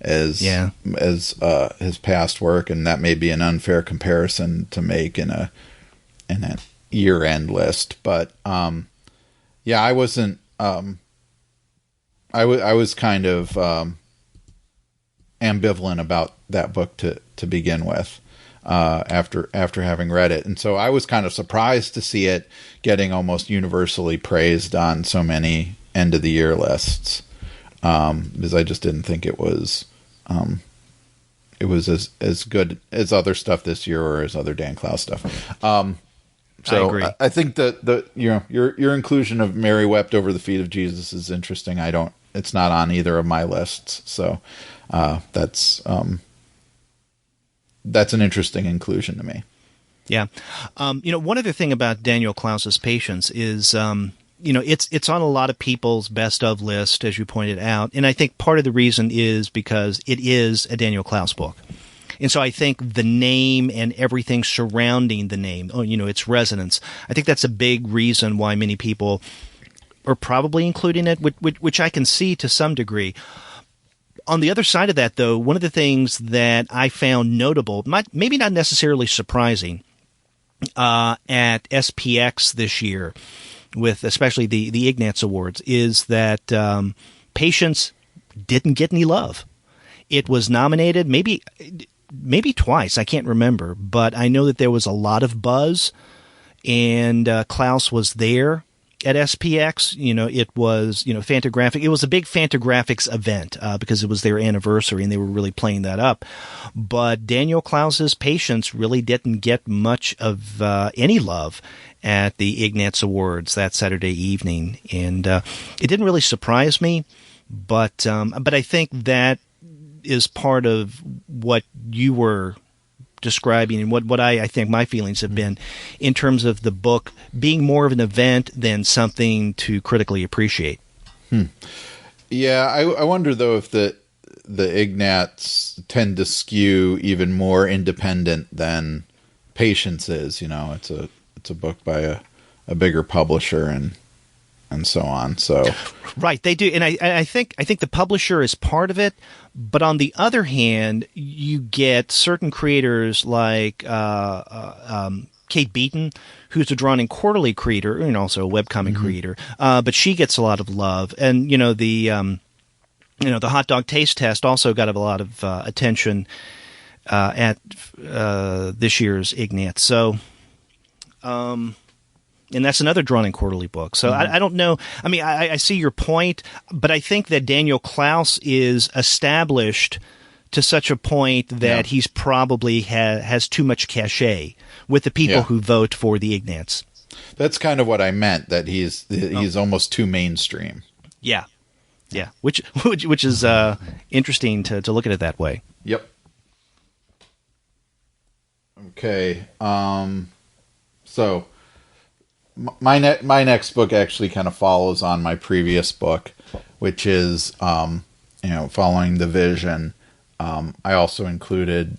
Speaker 3: as his past work, and that may be an unfair comparison to make in a year-end list. But I wasn't. I was kind of ambivalent about that book to begin with. After having read it. And so I was kind of surprised to see it getting almost universally praised on so many end of the year lists. Because I just didn't think it was as good as other stuff this year or as other Dan Clowes stuff. So I agree. I think that your inclusion of Mary Wept Over the Feet of Jesus is interesting. I don't it's not on either of my lists. So that's an interesting inclusion to me.
Speaker 1: Yeah. One other thing about Daniel Klaus's Patience is, it's on a lot of people's best of list, as you pointed out. And I think part of the reason is because it is a Daniel Klaus book. And so I think the name and everything surrounding the name, its resonance, I think that's a big reason why many people are probably including it, which I can see to some degree. On the other side of that, though, one of the things that I found notable, maybe not necessarily surprising, at SPX this year, with especially the Ignatz Awards, is that Patience didn't get any love. It was nominated maybe twice, I can't remember, but I know that there was a lot of buzz, and Klaus was there at SPX. It was, Fantagraphics. It was a big Fantagraphics event because it was their anniversary and they were really playing that up. But Daniel Klaus's Patience really didn't get much of any love at the Ignatz Awards that Saturday evening. And it didn't really surprise me, but I think that is part of what you were describing and what I think my feelings have been in terms of the book being more of an event than something to critically appreciate.
Speaker 3: Yeah, I wonder though if the Ignatz tend to skew even more independent than Patience is. It's a book by a bigger publisher and so on. So
Speaker 1: right, they do, and I think the publisher is part of it. But on the other hand, you get certain creators like Kate Beaton, who's a Drawn and Quarterly creator and also a webcomic creator, but she gets a lot of love. And the Hot Dog Taste Test also got a lot of attention at this year's Ignatz. So. And that's another Drawn and Quarterly book. So I don't know. I mean, I see your point, but I think that Daniel Klaus is established to such a point that he's probably has too much cachet with the people who vote for the Ignatz.
Speaker 3: That's kind of what I meant, that he's almost too mainstream.
Speaker 1: Yeah. Yeah. Which is interesting to look at it that way.
Speaker 3: Yep. Okay. So my next book actually kind of follows on my previous book, which is, following the vision. I also included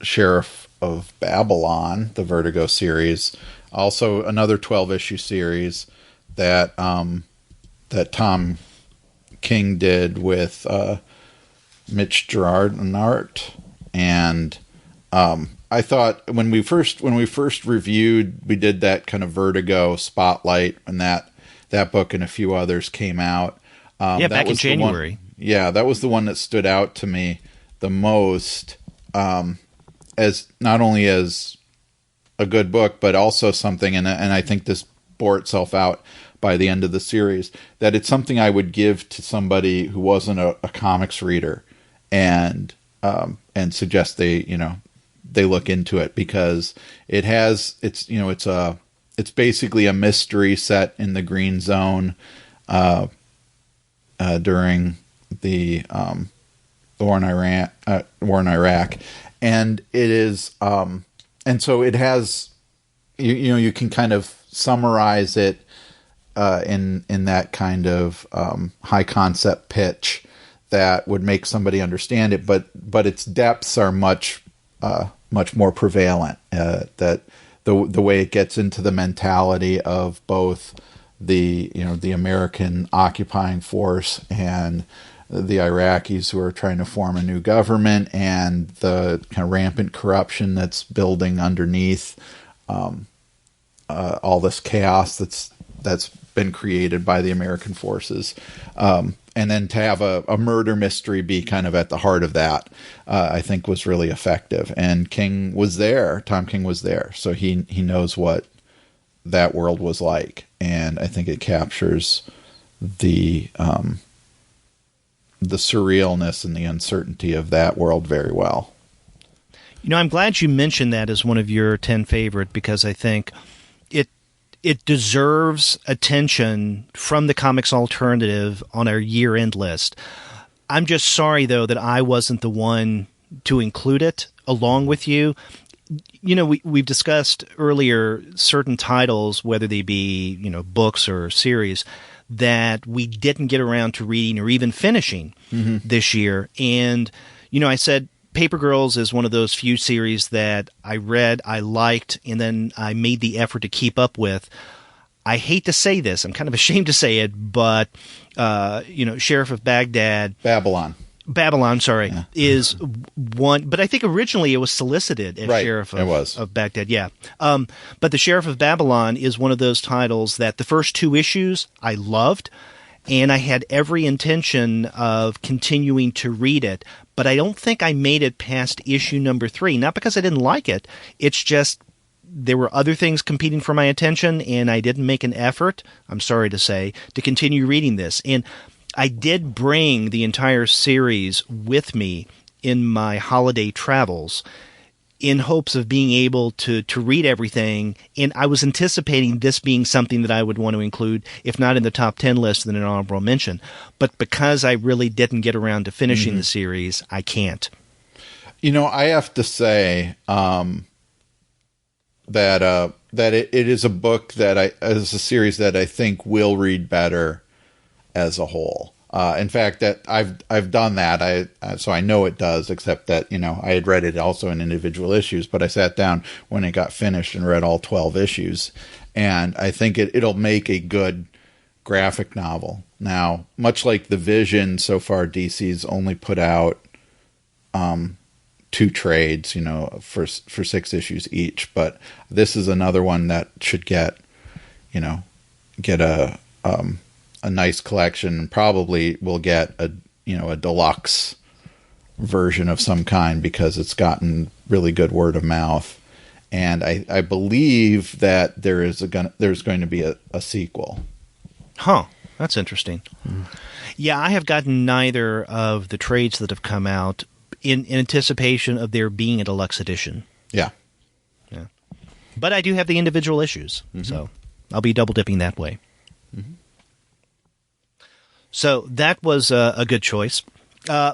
Speaker 3: Sheriff of Babylon, the Vertigo series, also another 12-issue series that Tom King did with Mitch Gerardinart, and I thought when we first reviewed, we did that kind of Vertigo spotlight, and that book and a few others came out.
Speaker 1: Back in January.
Speaker 3: That was the one that stood out to me the most, as not only as a good book, but also something, and I think this bore itself out by the end of the series, that it's something I would give to somebody who wasn't a comics reader, and suggest they look into it, because it's basically a mystery set in the Green Zone during the war in Iraq, and it is and so it has you can kind of summarize it in that kind of high concept pitch that would make somebody understand it, but its depths are much more prevalent. That the way it gets into the mentality of both the American occupying force and the Iraqis who are trying to form a new government, and the kind of rampant corruption that's building underneath all this chaos that's been created by the American forces. And then to have a murder mystery be kind of at the heart of that, I think was really effective. And King was there. Tom King was there. So he knows what that world was like. And I think it captures the surrealness and the uncertainty of that world very well. I'm
Speaker 1: glad you mentioned that as one of your 10 favorite, because I think it deserves attention from the Comics Alternative on our year-end list. I'm just sorry, though, that I wasn't the one to include it along with you. You know, we've discussed earlier certain titles, whether they be, you know, books or series, that we didn't get around to reading or even finishing this year. And, you know, I said Paper Girls is one of those few series that I read, I liked, and then I made the effort to keep up with. I hate to say this, I'm kind of ashamed to say it, but, you know, Sheriff of Baghdad. Babylon, sorry, is one, but I think originally it was solicited as Sheriff of Baghdad, yeah. But the Sheriff of Babylon is one of those titles that the first 2 issues I loved, and I had every intention of continuing to read it, but I don't think I made it past issue number 3, not because I didn't like it, it's just there were other things competing for my attention, and I didn't make an effort, I'm sorry to say, to continue reading this. And I did bring the entire series with me in my holiday travels in hopes of being able to read everything, and I was anticipating this being something that I would want to include, if not in the top 10 list, then an honorable mention. But because I really didn't get around to finishing the series, I can't.
Speaker 3: You know, I have to say that it is a book that is a series that I think will read better as a whole. In fact, that I've done that. So I know it does, except that, you know, I had read it also in individual issues, but I sat down when it got finished and read all 12 issues. And I think it'll make a good graphic novel. Now, much like The Vision, so far DC's only put out 2 trades, you know, for 6 issues each. But this is another one that should get a nice collection, and probably will get a deluxe version of some kind because it's gotten really good word of mouth. And I believe that there's going to be a sequel.
Speaker 1: Huh. That's interesting. Yeah, I have gotten neither of the trades that have come out in anticipation of there being a deluxe edition.
Speaker 3: Yeah.
Speaker 1: But I do have the individual issues, so I'll be double dipping that way. So that was a good choice.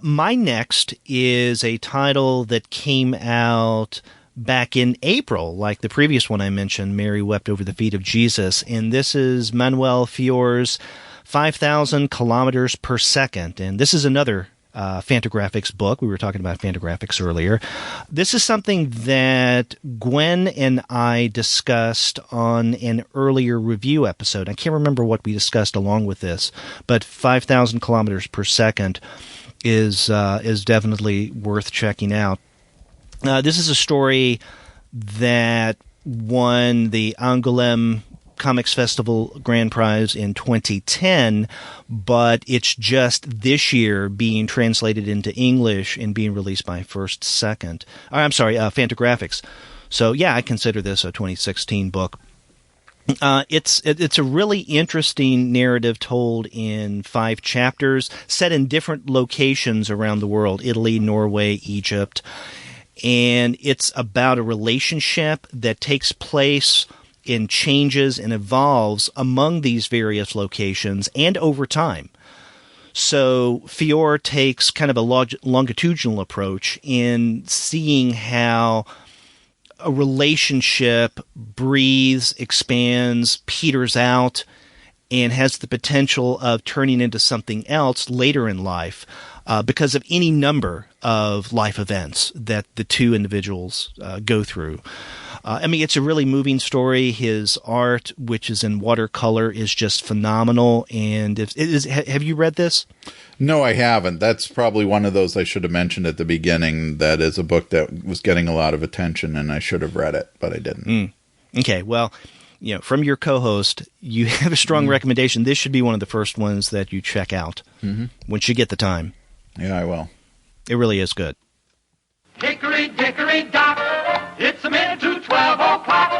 Speaker 1: My next is a title that came out back in April, like the previous one I mentioned, Mary Wept Over the Feet of Jesus. And this is Manuel Fior's 5,000 Kilometers Per Second. And this is another Fantagraphics book. We were talking about Fantagraphics earlier. This is something that Gwen and I discussed on an earlier review episode. I can't remember what we discussed along with this, but 5,000 Kilometers Per Second is definitely worth checking out. This is a story that won the Angoulême Comics Festival Grand Prize in 2010, but it's just this year being translated into English and being released by Fantagraphics. So yeah, I consider this a 2016 book. It's a really interesting narrative told in 5 chapters, set in different locations around the world: Italy, Norway, Egypt, and it's about a relationship that takes place and changes and evolves among these various locations and over time. So Fior takes kind of a longitudinal approach in seeing how a relationship breathes, expands, peters out, and has the potential of turning into something else later in life because of any number of life events that the 2 individuals go through. I mean, it's a really moving story. His art, which is in watercolor, is just phenomenal. And have you read this?
Speaker 3: No, I haven't. That's probably one of those I should have mentioned at the beginning. That is a book that was getting a lot of attention, and I should have read it, but I didn't.
Speaker 1: Okay, well, you know, from your co-host, you have a strong recommendation. This should be one of the first ones that you check out once you get the time.
Speaker 3: Yeah, I will.
Speaker 1: It really is good.
Speaker 8: Hickory dickory dock, it's a minute to 12 o'clock.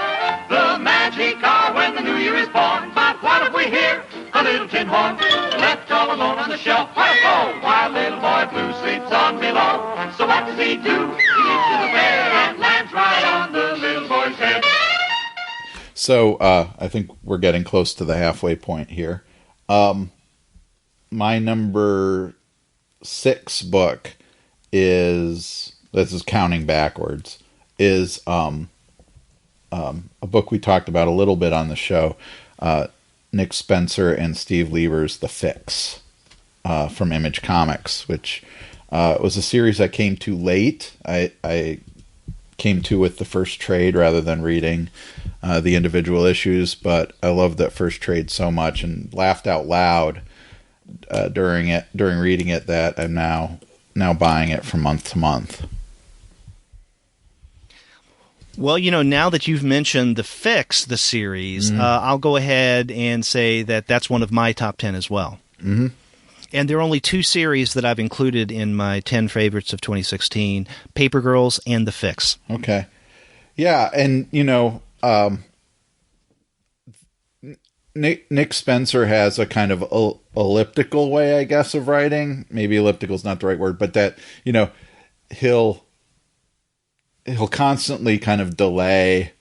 Speaker 8: The magic hour when the new year is born. But what if we hear a little tin horn left all alone on the shelf? Oh, while little boy Blue sleeps on below. So what does he do? He gets to the fair and lands right on the little boy's head.
Speaker 3: So I think we're getting close to the halfway point here. My number 6 book is, this is counting backwards, is a book we talked about a little bit on the show, Nick Spencer and Steve Lieber's The Fix from Image Comics, which was a series I came to late. I came to with the first trade rather than reading the individual issues, but I loved that first trade so much and laughed out loud during reading it that I'm now buying it from month to month.
Speaker 1: Well, now that you've mentioned The Fix, the series, I'll go ahead and say that that's one of my top 10 as well. Mm-hmm. And there are only 2 series that I've included in my 10 favorites of 2016, Paper Girls and The Fix. Okay.
Speaker 3: Yeah, and, Nick Spencer has a kind of elliptical way, I guess, of writing. Maybe elliptical is not the right word, but that, he'll constantly kind of delay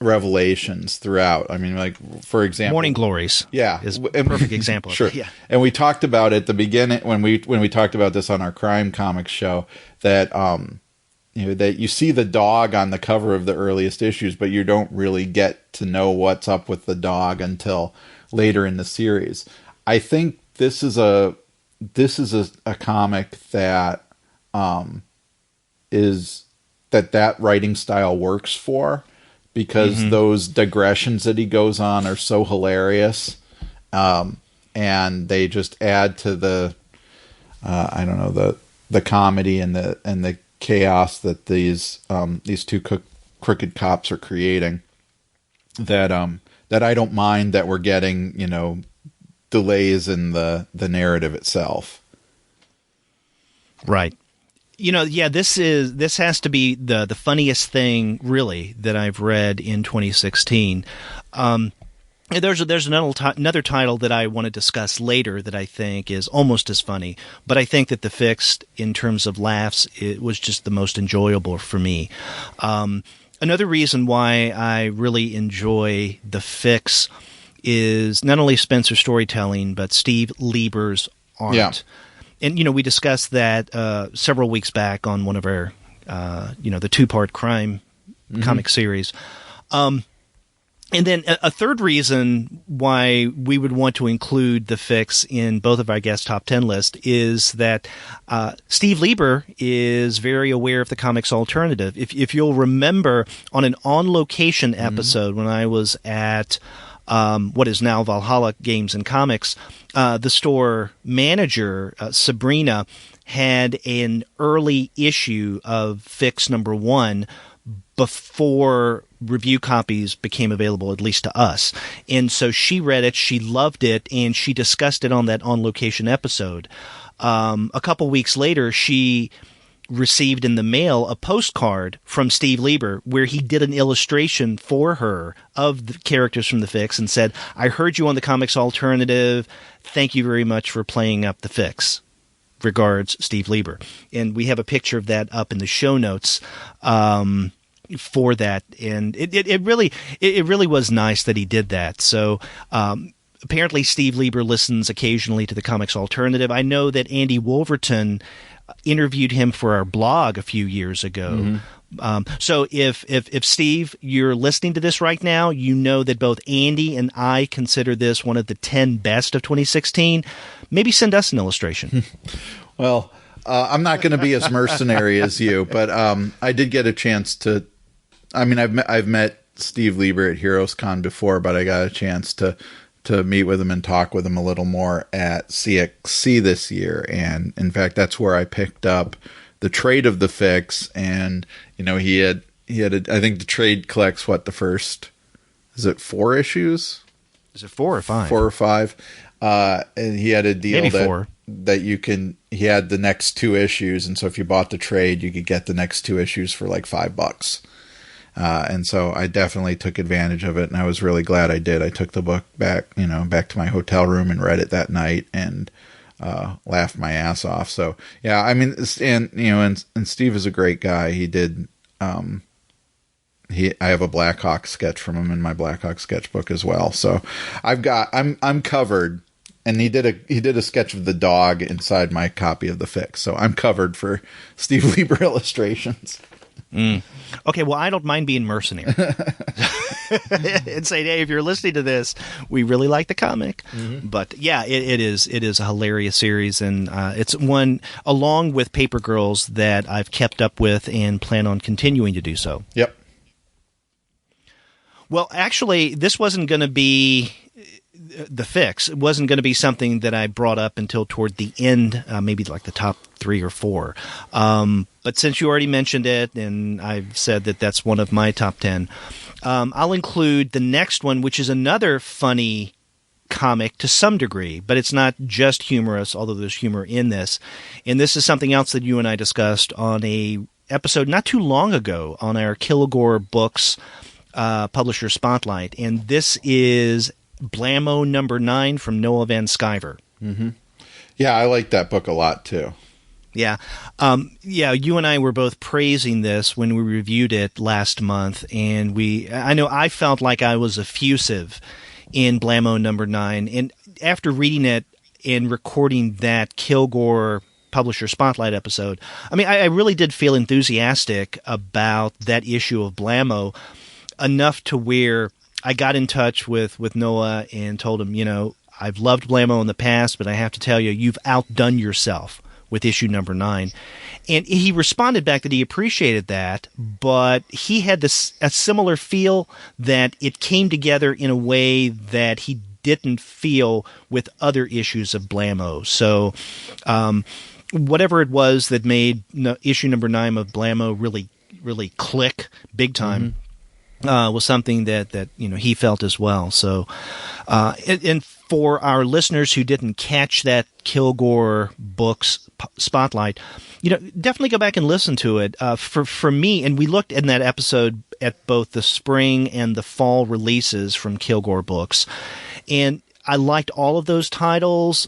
Speaker 3: revelations throughout. I mean, like, for example,
Speaker 1: Morning Glories is a perfect example
Speaker 3: sure.
Speaker 1: of it. Yeah.
Speaker 3: And we talked about at the beginning when we talked about this on our crime comics show that that you see the dog on the cover of the earliest issues, but you don't really get to know what's up with the dog until later in the series. I think this is a comic that is that writing style works for, because those digressions that he goes on are so hilarious, and they just add to the the comedy and the chaos that these 2 crooked cops are creating. That I don't mind that we're getting delays in the narrative itself.
Speaker 1: Right. This has to be the funniest thing, really, that I've read in 2016. There's another title that I want to discuss later that I think is almost as funny, but I think that The Fixed, in terms of laughs, it was just the most enjoyable for me. Another reason why I really enjoy The Fix is not only Spencer's storytelling, but Steve Lieber's art. Yeah. And, we discussed that several weeks back on one of our, the 2-part crime comic series. And then a third reason why we would want to include The Fix in both of our guest top 10 list is that Steve Lieber is very aware of the Comics Alternative. If you'll remember, on an on-location episode when I was at what is now Valhalla Games and Comics, the store manager, Sabrina, had an early issue of Fix number 1 before review copies became available, at least to us. And so she read it, she loved it, and she discussed it on that on-location episode. A couple weeks later, she received in the mail a postcard from Steve Lieber where he did an illustration for her of the characters from The Fix and said, "I heard you on the Comics Alternative. Thank you very much for playing up The Fix. Regards, Steve Lieber." And we have a picture of that up in the show notes for that. And it really was nice that he did that. So apparently Steve Lieber listens occasionally to the Comics Alternative. I know that Andy Wolverton interviewed him for our blog a few years ago. So if Steve, you're listening to this right now, you know that both Andy and I consider this one of the 10 best of 2016. Maybe send us an illustration.
Speaker 3: Well, I'm not going to be as mercenary as you, but I did get a chance to. I mean, I've met Steve Lieber at Heroes Con before, but I got a chance to meet with him and talk with him a little more at CXC this year. And in fact, that's where I picked up the trade of The Fix. And, he had I think the trade collects the first, is it 4 issues?
Speaker 1: Is it 4 or 5?
Speaker 3: 4 or 5. And he had a deal
Speaker 1: maybe 4.
Speaker 3: That he had the next 2 issues. And so if you bought the trade, you could get the next 2 issues for like $5. And so I definitely took advantage of it, and I was really glad I did. I took the book back to my hotel room and read it that night and laughed my ass off. So yeah, I mean, and Steve is a great guy. He did I have a Blackhawk sketch from him in my Blackhawk sketchbook as well. So I'm covered. And he did a sketch of the dog inside my copy of the fix. So I'm covered for Steve Lieber illustrations.
Speaker 1: Okay, well, I don't mind being mercenary. And say, hey, if you're listening to this, we really like the comic. But yeah, it is a hilarious series, and it's one, along with Paper Girls, that I've kept up with and plan on continuing to do so.
Speaker 3: Yep.
Speaker 1: Well, actually, this wasn't going to be the fix. It wasn't going to be something that I brought up until toward the end, maybe like the top 3 or 4. But since you already mentioned it, and I've said that that's one of my top 10, I'll include the next one, which is another funny comic to some degree, but it's not just humorous, although there's humor in this. And this is something else that you and I discussed on a episode not too long ago on our Kilgore Books Publisher Spotlight. And this is Blammo #9 from Noah Van Sciver.
Speaker 3: Yeah, I like that book a lot too.
Speaker 1: Yeah. You and I were both praising this when we reviewed it last month, and I know I felt like I was effusive in Blammo #9, and after reading it and recording that Kilgore Publisher Spotlight episode, I mean, I really did feel enthusiastic about that issue of Blammo, enough to where I got in touch with Noah and told him, I've loved Blammo in the past, but I have to tell you, you've outdone yourself with issue #9. And he responded back that he appreciated that, but he had a similar feel that it came together in a way that he didn't feel with other issues of Blammo. So whatever it was that made issue #9 of Blammo really, really click big time was something that he felt as well. So and for our listeners who didn't catch that Kilgore Books Spotlight, definitely go back and listen to it. For me, and we looked in that episode at both the spring and the fall releases from Kilgore Books, and I liked all of those titles.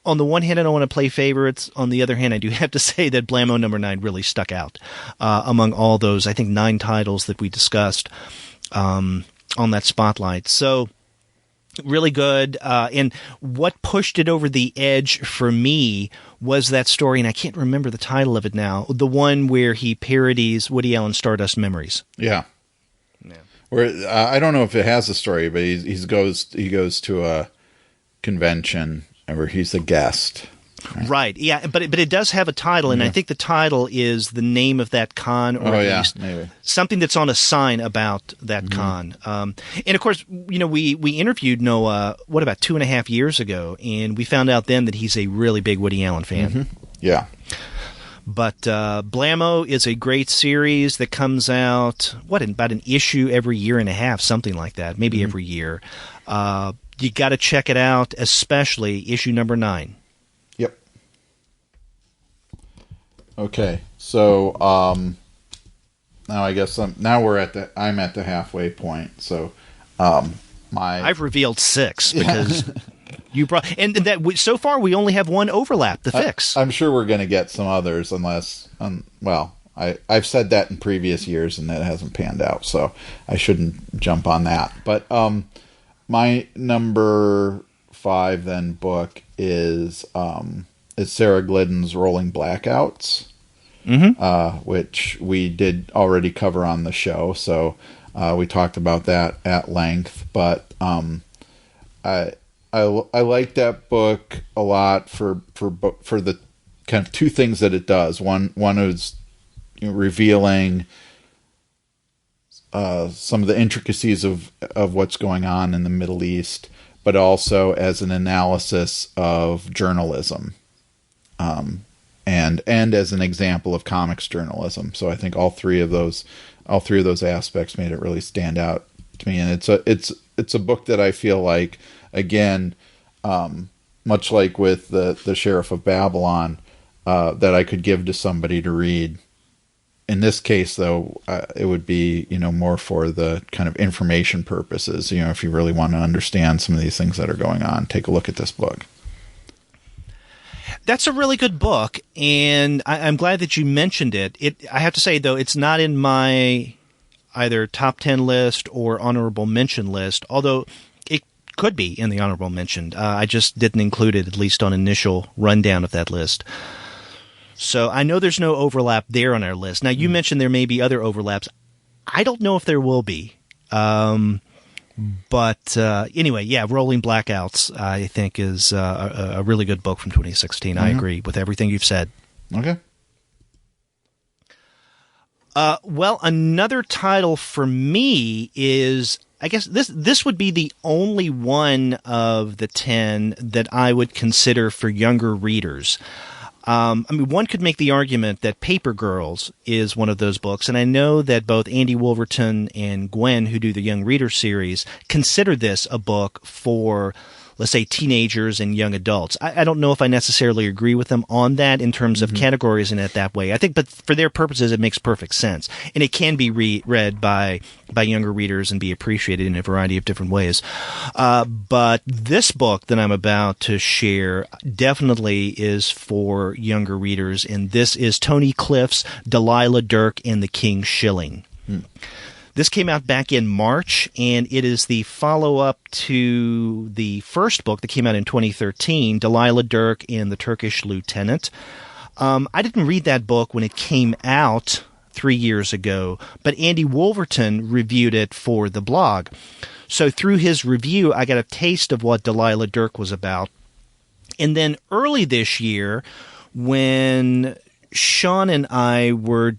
Speaker 1: On the one hand, I don't want to play favorites. On the other hand, I do have to say that Blammo #9 really stuck out among all those, I think, 9 titles that we discussed on that Spotlight. So really good. And what pushed it over the edge for me was that story, and I can't remember the title of it now, the one where he parodies Woody Allen's Stardust Memories.
Speaker 3: Yeah. Where I don't know if it has a story, but he goes to a convention where he's a guest.
Speaker 1: Right. Yeah, but it does have a title, and I think the title is the name of that con, or at least
Speaker 3: maybe
Speaker 1: something that's on a sign about that con. And of course, we interviewed Noah, about 2.5 years ago, and we found out then that he's a really big Woody Allen fan.
Speaker 3: Yeah.
Speaker 1: But Blammo is a great series that comes out, about an issue every year and a half, something like that, maybe every year. You got to check it out, especially issue #9.
Speaker 3: Yep. Okay, so now I guess I'm at the halfway point. So I've
Speaker 1: revealed 6 because you brought, and that so far we only have one overlap, the fix.
Speaker 3: I'm sure we're going to get some others unless I've said that in previous years and that hasn't panned out, so I shouldn't jump on that. But my number 5 then book is Sarah Glidden's Rolling Blackouts, which we did already cover on the show, so we talked about that at length. But I like that book a lot for the kind of 2 things that it does. One is revealing some of the intricacies of what's going on in the Middle East, but also as an analysis of journalism, and as an example of comics journalism. So I think all three of those aspects made it really stand out to me. And it's a book that I feel like, again, much like with the Sheriff of Babylon, that I could give to somebody to read. In this case, though, it would be, more for the kind of information purposes. If you really want to understand some of these things that are going on, take a look at this book.
Speaker 1: That's a really good book, and I'm glad that you mentioned it. I have to say, though, it's not in my either top 10 list or honorable mention list, although it could be in the honorable mention. I just didn't include it, at least on initial rundown of that list. So I know there's no overlap there on our list. Now, you mentioned there may be other overlaps. I don't know if there will be. But anyway, yeah, Rolling Blackouts, I think, is a really good book from 2016. I agree with everything you've said.
Speaker 3: Okay.
Speaker 1: Well, another title for me is, I guess this would be the only one of the 10 that I would consider for younger readers. I mean, one could make the argument that Paper Girls is one of those books, and I know that both Andy Wolverton and Gwen, who do the Young Reader series, consider this a book for, let's say, teenagers and young adults. I don't know if I necessarily agree with them on that in terms of categorizing it that way. I think, but for their purposes, it makes perfect sense. And it can be read by younger readers and be appreciated in a variety of different ways. But this book that I'm about to share definitely is for younger readers, and this is Tony Cliff's Delilah Dirk and the King's Shilling. This came out back in March, and it is the follow-up to the first book that came out in 2013, Delilah Dirk and the Turkish Lieutenant. I didn't read that book when it came out 3 years ago, but Andy Wolverton reviewed it for the blog. So through his review, I got a taste of what Delilah Dirk was about. And then early this year, when Sean and I were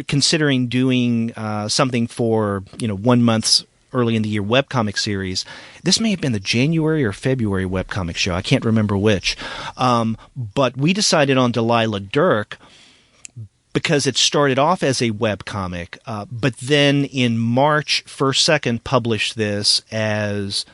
Speaker 1: considering doing something for 1 month's early in the year webcomic series. This may have been the January or February webcomic show. I can't remember which. But we decided on Delilah Dirk because it started off as a webcomic, but then in March 1st, 2nd published this as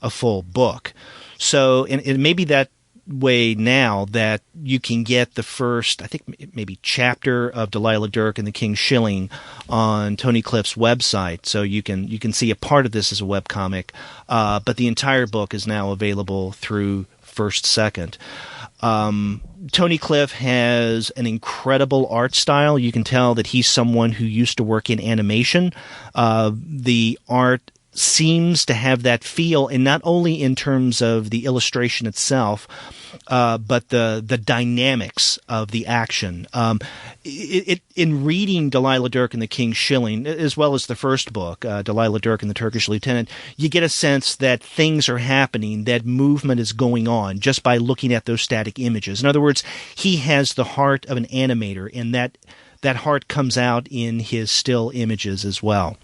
Speaker 1: a full book. So, and maybe that way now that you can get the first, I think maybe chapter of Delilah Dirk and the King's Shilling on Tony Cliff's website, so you can see a part of this as a webcomic, but the entire book is now available through 1st, 2nd. Tony Cliff has an incredible art style. You can tell that he's someone who used to work in animation. The art seems to have that feel, and not only in terms of the illustration itself, but the dynamics of the action. In reading Delilah Dirk and the King's Shilling, as well as the first book, Delilah Dirk and the Turkish Lieutenant, you get a sense that things are happening, that movement is going on, just by looking at those static images. In other words, he has the heart of an animator, and that heart comes out in his still images as well.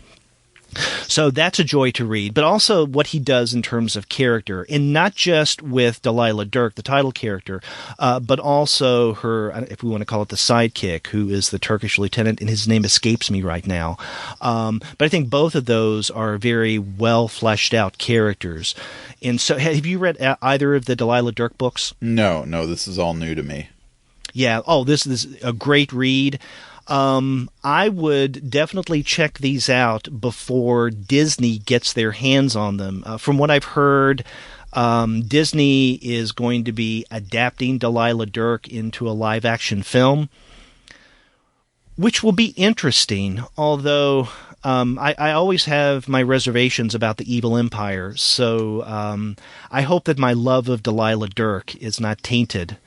Speaker 1: So that's a joy to read, but also what he does in terms of character, and not just with Delilah Dirk, the title character, but also her, if we want to call it the sidekick, who is the Turkish Lieutenant, and his name escapes me right now. But I think both of those are very well fleshed out characters. And so have you read either of the Delilah Dirk books?
Speaker 3: No, this is all new to me.
Speaker 1: Yeah. Oh, this is a great read. I would definitely check these out before Disney gets their hands on them. From what I've heard, Disney is going to be adapting Delilah Dirk into a live-action film, which will be interesting, although I always have my reservations about the Evil Empire, so I hope that my love of Delilah Dirk is not tainted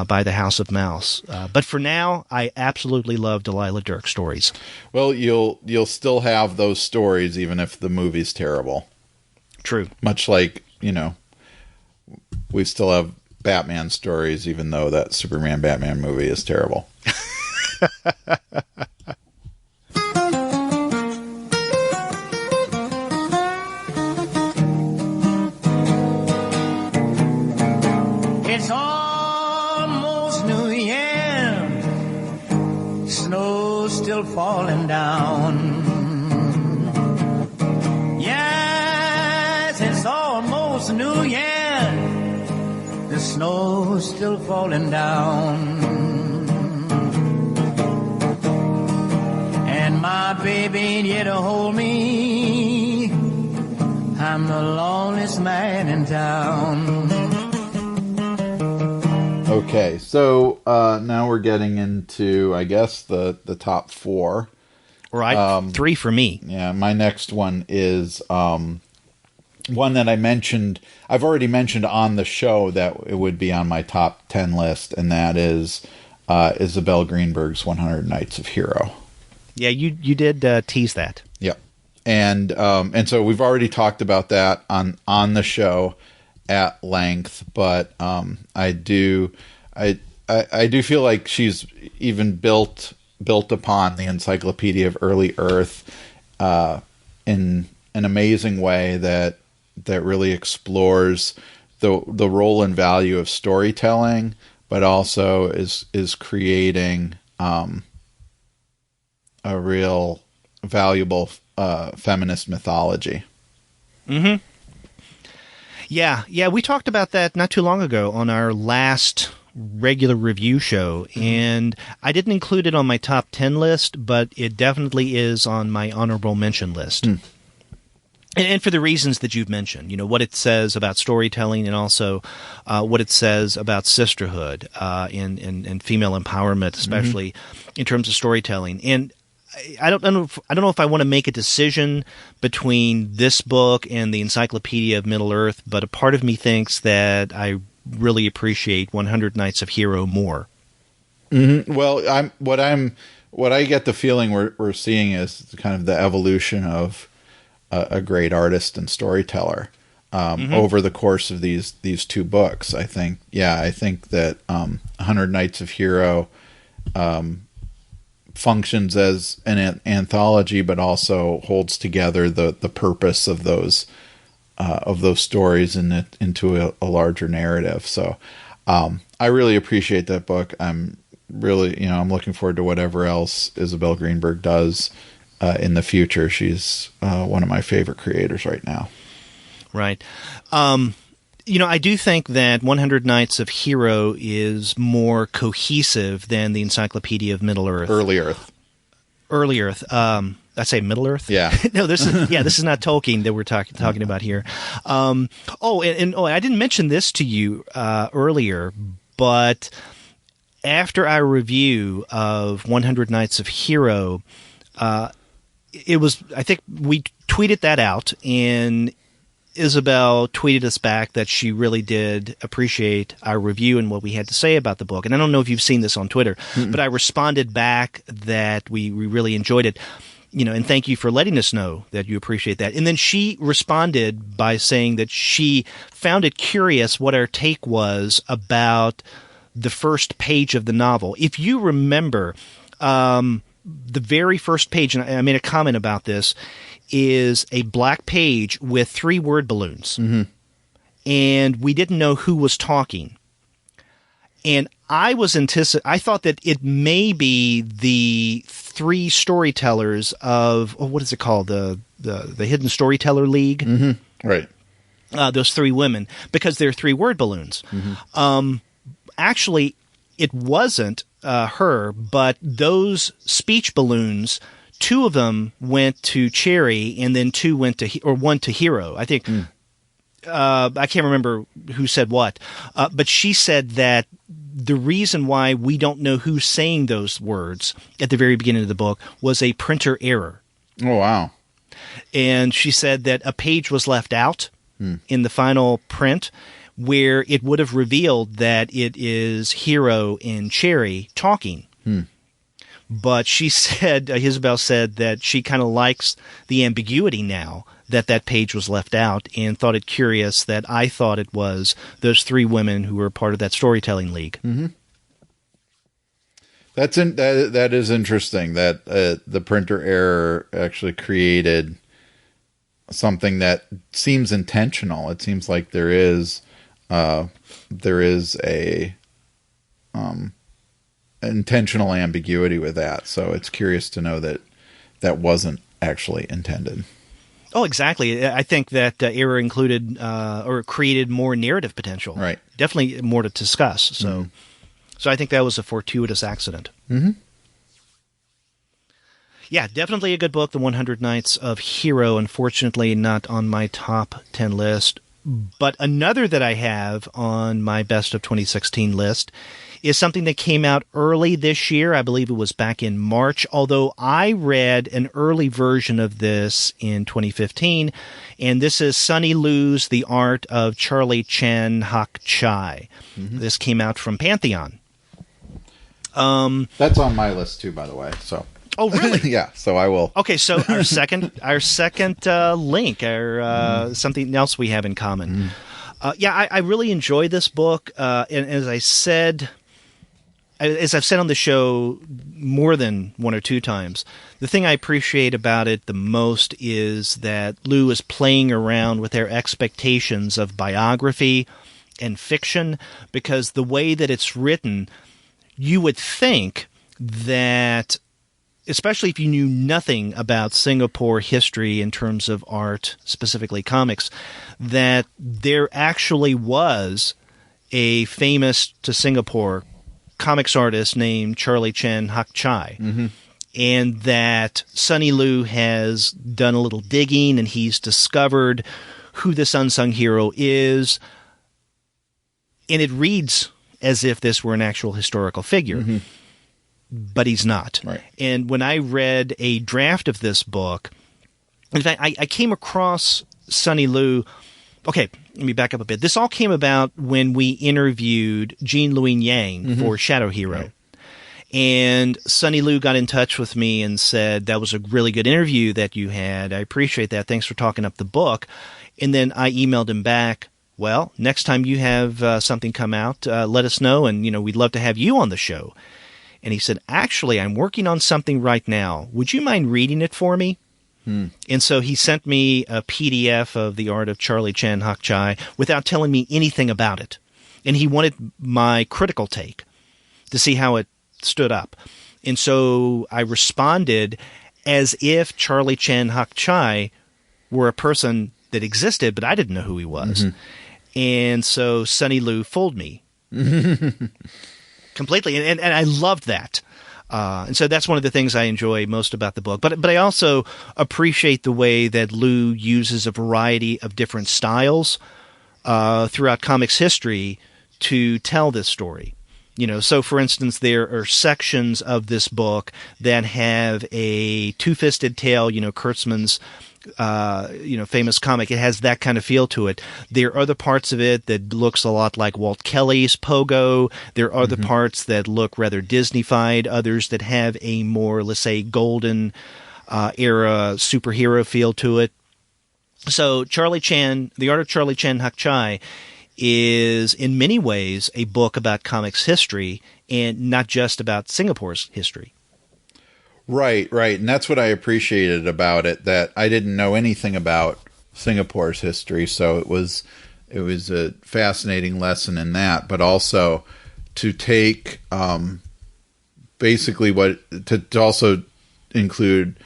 Speaker 1: by the House of Mouse. But for now, I absolutely love Delilah Dirk stories.
Speaker 3: Well, you'll still have those stories even if the movie's terrible.
Speaker 1: True.
Speaker 3: Much like, we still have Batman stories even though that Superman Batman movie is terrible.
Speaker 9: It's almost New Year, snow's still falling down. Yes, it's almost New Year, the snow's still falling down. And my baby ain't here to hold me, I'm the loneliest man in town.
Speaker 3: Okay, so now we're getting into, I guess, the top four.
Speaker 1: Right, 3 for me.
Speaker 3: Yeah, my next one is one that I've already mentioned on the show that it would be on my top 10 list, and that is Isabel Greenberg's 100 Nights of Hero.
Speaker 1: Yeah, you did tease that.
Speaker 3: Yep. And so we've already talked about that on the show at length, but I do feel like she's even built upon the Encyclopedia of Early Earth in an amazing way that really explores the role and value of storytelling, but also is creating a real valuable feminist mythology.
Speaker 1: Mm-hmm. Yeah, we talked about that not too long ago on our last regular review show, and I didn't include it on my top 10 list, but it definitely is on my honorable mention list. And for the reasons that you've mentioned, what it says about storytelling, and also what it says about sisterhood and female empowerment, especially in terms of storytelling. And I don't know if I want to make a decision between this book and the Encyclopedia of Middle Earth, but a part of me thinks that I really appreciate 100 Nights of Hero more.
Speaker 3: Mm-hmm. Well, what I get the feeling we're seeing is kind of the evolution of a great artist and storyteller over the course of these 2 books. I think that 100 Nights of Hero functions as an anthology, but also holds together the purpose of those stories into a larger narrative. So I really appreciate that book. I'm really, I'm looking forward to whatever else Isabel Greenberg does in the future. She's one of my favorite creators right now. Right.
Speaker 1: I do think that 100 Nights of Hero is more cohesive than the Encyclopedia of Middle Earth.
Speaker 3: Early Earth.
Speaker 1: I say Middle Earth?
Speaker 3: Yeah.
Speaker 1: No, this is not Tolkien that we're talking about here. I didn't mention this to you earlier, but after our review of 100 Nights of Hero, I think we tweeted that out, and Isabel tweeted us back that she really did appreciate our review and what we had to say about the book. And I don't know if you've seen this on Twitter, but I responded back that we really enjoyed it, and thank you for letting us know that you appreciate that. And then she responded by saying that she found it curious what our take was about the first page of the novel. If you remember, the very first page, and I made a comment about this, is a black page with 3 word balloons.
Speaker 3: Mm-hmm.
Speaker 1: And we didn't know who was talking. And I thought that it may be the 3 storytellers of, what is it called? The Hidden Storyteller League.
Speaker 3: Mm-hmm. Right.
Speaker 1: Those 3 women, because they're 3 word balloons.
Speaker 3: Mm-hmm.
Speaker 1: Actually, it wasn't her, but those speech balloons, 2 of them went to Cherry, and then 2 went to, or 1 to Hero. I think, I can't remember who said what, but she said that the reason why we don't know who's saying those words at the very beginning of the book was a printer error.
Speaker 3: Oh, wow.
Speaker 1: And she said that a page was left out in the final print where it would have revealed that it is Hero and Cherry talking. But she said, Isabel said that she kind of likes the ambiguity now that page was left out, and thought it curious that I thought it was those 3 women who were part of that storytelling league.
Speaker 3: Mm-hmm. That is interesting that the printer error actually created something that seems intentional. It seems like there is a intentional ambiguity with that. So it's curious to know that wasn't actually intended.
Speaker 1: Oh, exactly. I think that error included or created more narrative potential.
Speaker 3: Right.
Speaker 1: Definitely more to discuss. So, So I think that was a fortuitous accident.
Speaker 3: Mm-hmm.
Speaker 1: Yeah, definitely a good book, The 100 Nights of Hero. Unfortunately, not on my top 10 list. But another that I have on my best of 2016 list is something that came out early this year. I believe it was back in March, although I read an early version of this in 2015, and this is Sunny Lu's The Art of Charlie Chan Hak Chai. This came out from Pantheon.
Speaker 3: That's on my list too, by the way. So.
Speaker 1: Oh, really?
Speaker 3: Yeah. So I will.
Speaker 1: Okay. So our second link, something else we have in common. I really enjoy this book, and as I've said on the show more than one or two times, the thing I appreciate about it the most is that Lu is playing around with their expectations of biography and fiction, because the way that it's written, you would think that, especially if you knew nothing about Singapore history in terms of art, specifically comics, that there actually was a famous to Singapore comics artist named Charlie Chan Hak Chai. And that Sunny Lu has done a little digging and he's discovered who this unsung hero is. And it reads as if this were an actual historical figure. But he's not.
Speaker 3: Right.
Speaker 1: And when I read a draft of this book, in fact, I came across Sunny Lu. Okay, let me back up a bit. This all came about when we interviewed Jean Louis Yang for Shadow Hero. Right. And Sunny Lu got in touch with me and said, that was a really good interview that you had. I appreciate that. Thanks for talking up the book. And then I emailed him back, well, next time you have something come out, let us know, and we'd love to have you on the show. And he said, actually, I'm working on something right now. Would you mind reading it for me? And so he sent me a PDF of The Art of Charlie Chan Hak Chai without telling me anything about it. And he wanted my critical take to see how it stood up. And so I responded as if Charlie Chan Hak Chai were a person that existed, but I didn't know who he was. And so Sunny Lu fooled me. Completely, and I loved that, and so that's one of the things I enjoy most about the book. But I also appreciate the way that Lu uses a variety of different styles throughout comics history to tell this story. So for instance, there are sections of this book that have a two-fisted tale. Kurtzman's famous comic. It has that kind of feel to it. There are other parts of it that looks a lot like Walt Kelly's Pogo. There are other parts that look rather Disney-fied, others that have a more, let's say, golden era superhero feel to it. So Charlie Chan, The Art of Charlie Chan Hak Chai, is in many ways a book about comics history and not just about Singapore's history.
Speaker 3: Right. And that's what I appreciated about it, that I didn't know anything about Singapore's history, so it was a fascinating lesson in that, but also to take basically to also include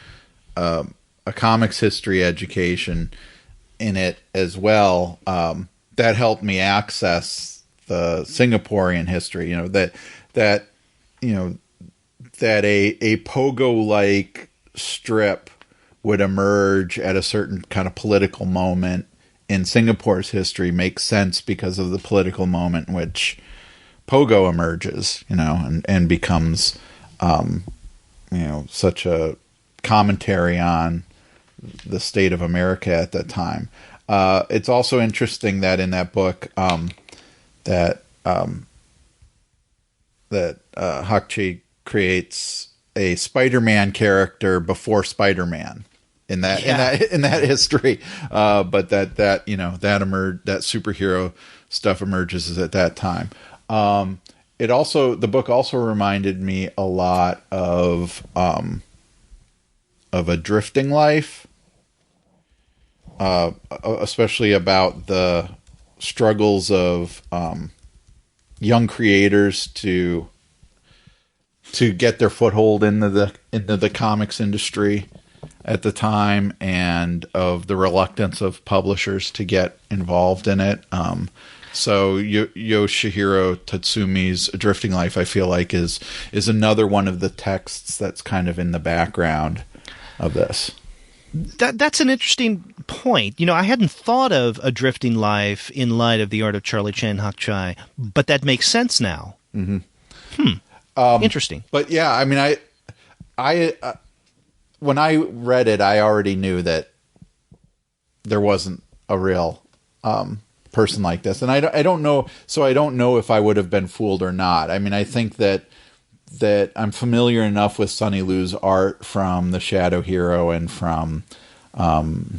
Speaker 3: a comics history education in it as well. That helped me access the Singaporean history, that a Pogo-like strip would emerge at a certain kind of political moment in Singapore's history makes sense because of the political moment in which Pogo emerges, and becomes, such a commentary on the state of America at that time. It's also interesting that in that book, that Hak Chai creates a Spider-Man character before Spider-Man in that history, but that superhero stuff emerges at that time. The book also reminded me a lot of A Drifting Life, especially about the struggles of young creators to get their foothold into the comics industry at the time, and of the reluctance of publishers to get involved in it. So Yoshihiro Tatsumi's A Drifting Life, I feel like, is another one of the texts that's kind of in the background of this.
Speaker 1: That's an interesting point. I hadn't thought of A Drifting Life in light of The Art of Charlie Chan Hak Chai, but that makes sense now. Interesting.
Speaker 3: But yeah, I mean, I when I read it, I already knew that there wasn't a real person like this, and I don't know. So I don't know if I would have been fooled or not. I mean, I think that I'm familiar enough with Sonny Liu's art from The Shadow Hero and from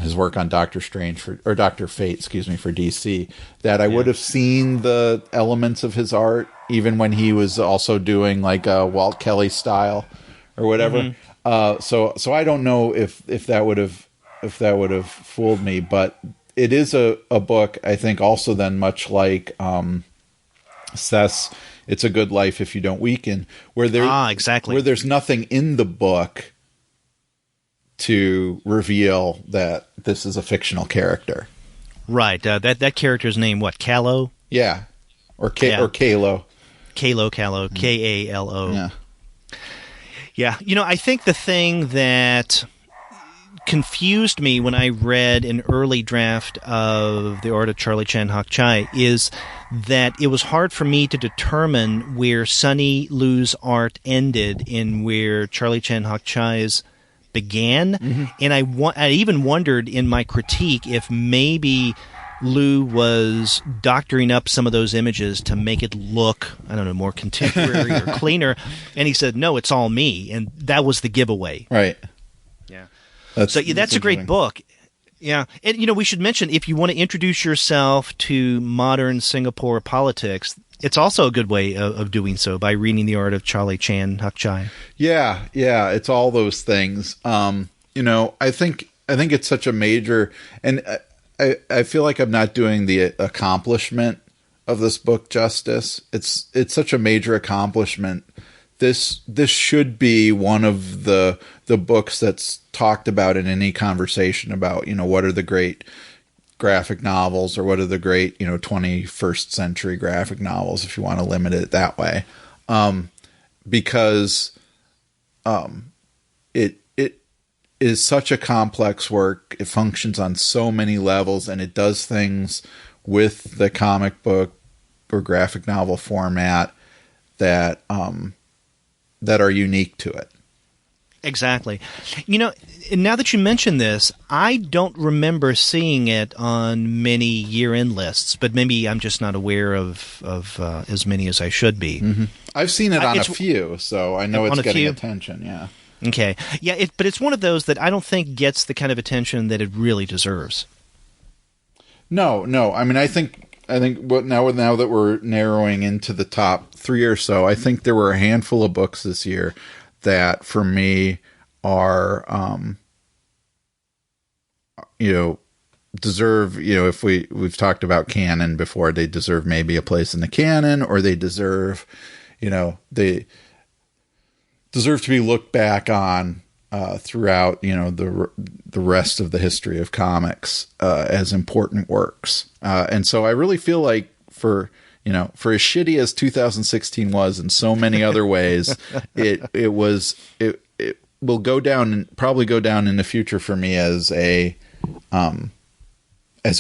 Speaker 3: his work on Doctor Fate, for DC, that I would have seen the elements of his art even when he was also doing like a Walt Kelly style or whatever. So I don't know if that would have fooled me, but it is a book, I think, also then much like Seth's It's a Good Life If You Don't Weaken, where there's nothing in the book to reveal that this is a fictional character.
Speaker 1: Right. That character's name, what, Kalo?
Speaker 3: Yeah. Or Kalo.
Speaker 1: Kalo, Kalo.
Speaker 3: Yeah.
Speaker 1: Yeah. You know, I think the thing that confused me when I read an early draft of The Art of Charlie Chan Hak Chai is that it was hard for me to determine where Sonny Liu's art ended and where Charlie Chan Hak Chai's began. And I even wondered in my critique if maybe Liu was doctoring up some of those images to make it look, I don't know, more contemporary or cleaner. And he said, no, it's all me. And that was the giveaway.
Speaker 3: Right.
Speaker 1: Yeah. That's a great book. Yeah. And, you know, we should mention, if you want to introduce yourself to modern Singapore politics, it's also a good way of doing so by reading The Art of Charlie Chan Hak Chai. Yeah.
Speaker 3: It's all those things. You know, I think it's such a major, and I feel like I'm not doing the accomplishment of this book justice. It's such a major accomplishment. This should be one of the books that's talked about in any conversation about, you know, what are the great graphic novels, or what are the great, you know, 21st century graphic novels, if you want to limit it that way. Because it is such a complex work. It functions on so many levels, and it does things with the comic book or graphic novel format that are unique to it.
Speaker 1: Exactly. You know, now that you mention this, I don't remember seeing it on many year-end lists, but maybe I'm just not aware of as many as I should be.
Speaker 3: I've seen it on a few, so I know it's getting attention, yeah.
Speaker 1: Okay. Yeah, but it's one of those that I don't think gets the kind of attention that it really deserves.
Speaker 3: No. I mean, I think now that we're narrowing into the top 3 or so, I think there were a handful of books this year that for me are, you know, deserve, you know, if we've talked about canon before, they deserve maybe a place in the canon, or they deserve, you know, they deserve to be looked back on throughout, you know, the rest of the history of comics as important works. And so I really feel like for as shitty as 2016 was in so many other ways, it will probably go down in the future for me as a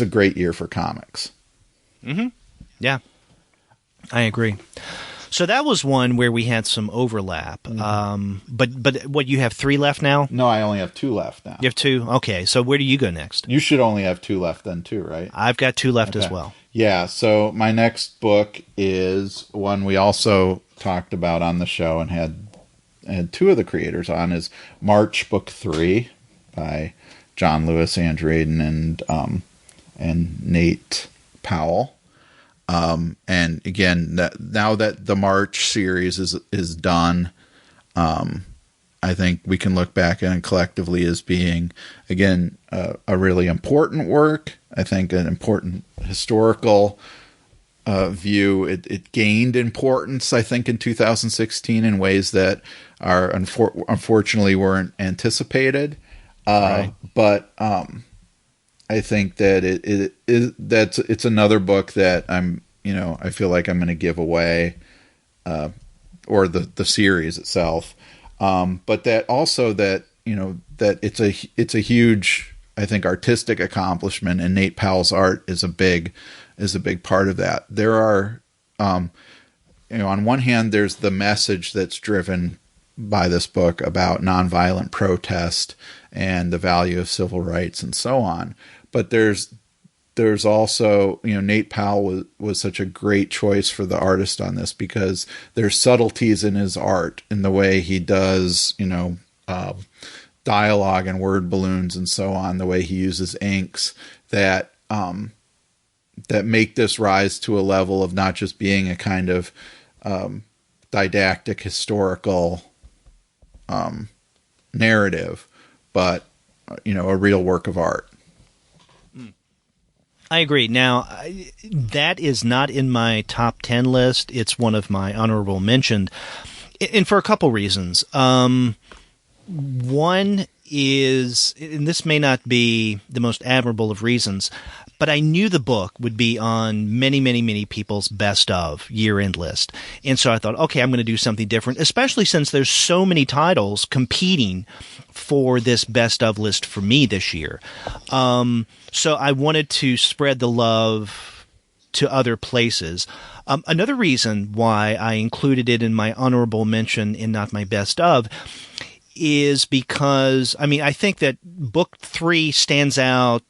Speaker 3: great year for comics.
Speaker 1: Yeah, I agree. So that was one where we had some overlap. But what, you have 3 left now?
Speaker 3: No, I only have 2 left now.
Speaker 1: You have 2? Okay. So where do you go next?
Speaker 3: You should only have 2 left then too, right?
Speaker 1: I've got 2 left as well.
Speaker 3: Yeah. So my next book is one we also talked about on the show and had 2 of the creators on, is March Book 3 by John Lewis, Andrew Aiden, and Nate Powell. And again, now that the March series is done, I think we can look back on it collectively as being, again, a really important work. I think an important historical view. It gained importance, I think, in 2016 in ways that are unfortunately weren't anticipated. Right. But I think that it's another book that I feel like I'm going to give away, or the series itself. But that also that it's a huge, I think, artistic accomplishment, and Nate Powell's art is a big part of that. There are on one hand, there's the message that's driven by this book about nonviolent protest and the value of civil rights and so on. But there's also, Nate Powell was such a great choice for the artist on this, because there's subtleties in his art, in the way he does, dialogue and word balloons and so on, the way he uses inks that make this rise to a level of not just being a kind of didactic historical narrative, but a real work of art.
Speaker 1: I agree. Now, that is not in my top 10 list. It's one of my honorable mentioned, and for a couple reasons. One is, and this may not be the most admirable of reasons, but I knew the book would be on many, many, many people's best of year-end list. And so I thought, okay, I'm going to do something different, especially since there's so many titles competing for this best of list for me this year. So I wanted to spread the love to other places. Another reason why I included it in my honorable mention and not my best of is because, I think that book 3 stands out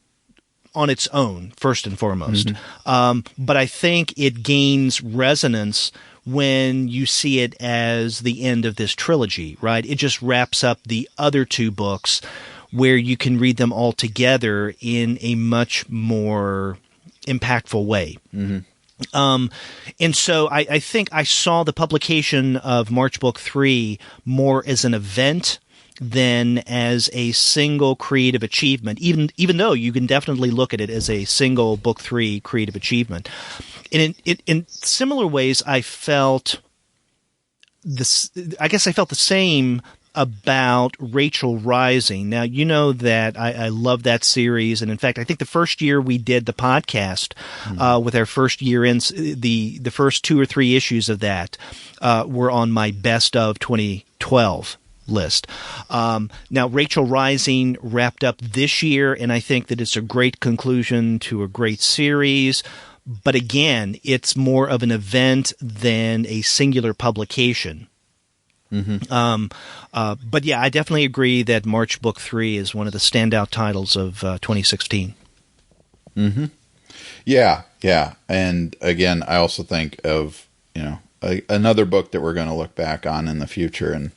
Speaker 1: on its own, first and foremost. But I think it gains resonance when you see it as the end of this trilogy, right? It just wraps up the other 2 books, where you can read them all together in a much more impactful way. And so I think I saw the publication of March Book 3 more as an event than as a single creative achievement, even though you can definitely look at it as a single Book 3 creative achievement. And in similar ways, I felt this. I guess I felt the same about Rachel Rising. Now, you know that I love that series, and in fact, I think the first year we did the podcast with our first year in, the first 2 or 3 issues of that were on my best of 2012 list. Now, Rachel Rising wrapped up this year, and I think that it's a great conclusion to a great series. But again, it's more of an event than a singular publication. But yeah, I definitely agree that March Book 3 is one of the standout titles of 2016.
Speaker 3: Yeah. And again, I also think of, another book that we're going to look back on in the future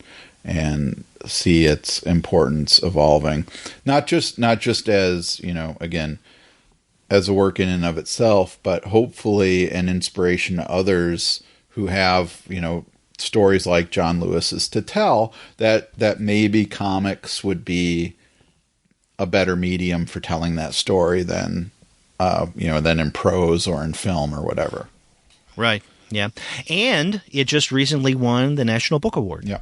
Speaker 3: and see its importance evolving. Not just as, again, as a work in and of itself, but hopefully an inspiration to others who have, stories like John Lewis's to tell, that maybe comics would be a better medium for telling that story than in prose or in film or whatever.
Speaker 1: Right. Yeah. And it just recently won the National Book Award.
Speaker 3: Yeah.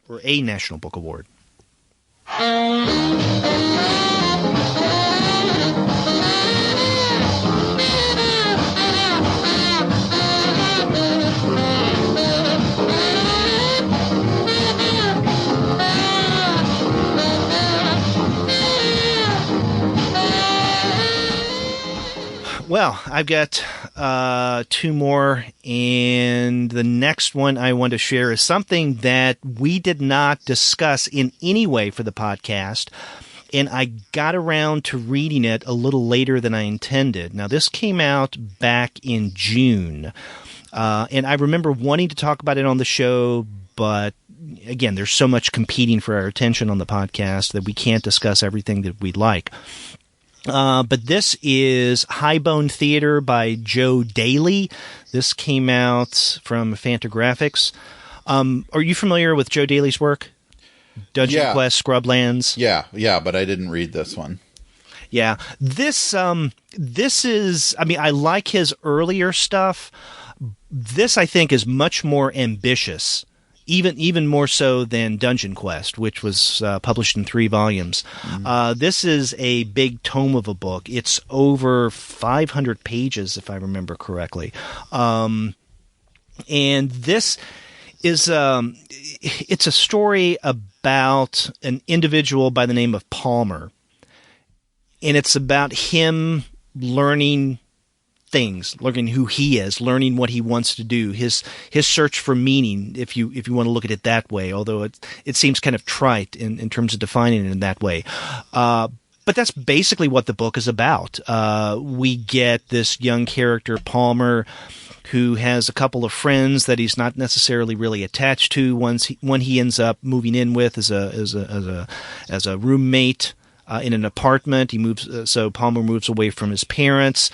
Speaker 1: Or a National Book Award. Well, I've got 2 more, and the next one I want to share is something that we did not discuss in any way for the podcast, and I got around to reading it a little later than I intended. Now, this came out back in June, and I remember wanting to talk about it on the show, but again, there's so much competing for our attention on the podcast that we can't discuss everything that we'd like. But this is Highbone Theater by Joe Daly. This came out from Fantagraphics. Are you familiar with Joe Daly's work? Dungeon Quest, Scrublands?
Speaker 3: Yeah, but I didn't read this one.
Speaker 1: Yeah. This is, I like his earlier stuff. This, I think, is much more ambitious. Even more so than Dungeon Quest, which was published in 3 volumes. This is a big tome of a book. It's over 500 pages, if I remember correctly. And this is it's a story about an individual by the name of Palmer. And it's about him learning things, learning who he is, learning what he wants to do, his search for meaning, if you want to look at it that way, although it seems kind of trite in terms of defining it in that way. But that's basically what the book is about. We get this young character, Palmer, who has a couple of friends that he's not necessarily really attached to. One he ends up moving in with as a roommate in an apartment. So Palmer moves away from his parents.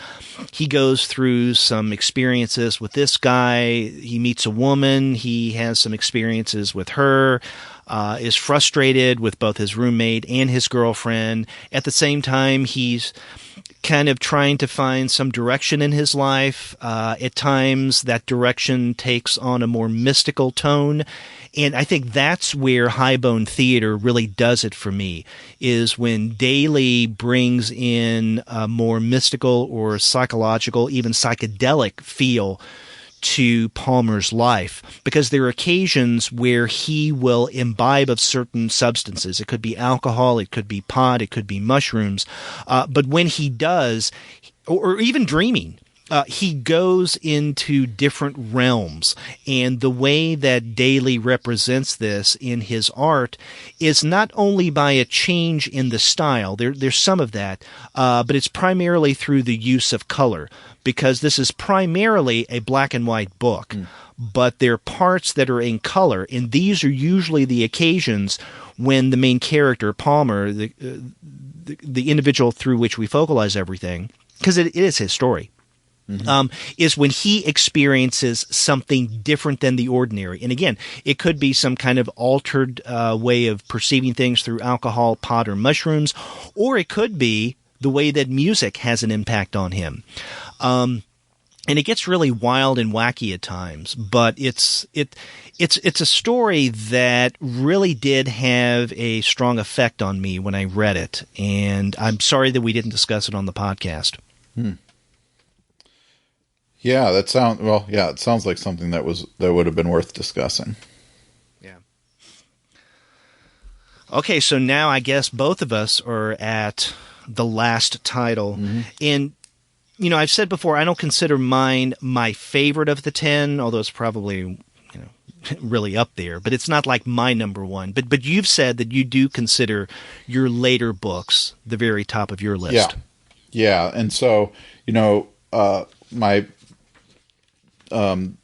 Speaker 1: He goes through some experiences with this guy. He meets a woman. He has some experiences with her. Is frustrated with both his roommate and his girlfriend. At the same time, he's kind of trying to find some direction in his life. At times, that direction takes on a more mystical tone. And I think that's where Highbone Theater really does it for me, is when Daly brings in a more mystical or psychological, even psychedelic feel to Palmer's life, because there are occasions where he will imbibe of certain substances. It could be alcohol, it could be pot, it could be mushrooms. But when he does, or even dreaming, he goes into different realms. And the way that Daly represents this in his art is not only by a change in the style, there's some of that, but it's primarily through the use of color, because this is primarily a black and white book. But there are parts that are in color, and these are usually the occasions when the main character, Palmer, the individual through which we focalize everything, because it is his story, is when he experiences something different than the ordinary. And again, it could be some kind of altered way of perceiving things through alcohol, pot, or mushrooms, or it could be the way that music has an impact on him. And it gets really wild and wacky at times, but it's a story that really did have a strong effect on me when I read it, and I'm sorry that we didn't discuss it on the podcast.
Speaker 3: Yeah, it sounds like something that would have been worth discussing.
Speaker 1: Yeah. Okay, so now I guess both of us are at the last title, and I've said before, I don't consider mine my favorite of the 10, although it's probably, really up there, but it's not like my number one. But you've said that you do consider your later books the very top of your list.
Speaker 3: Yeah. And so, my, The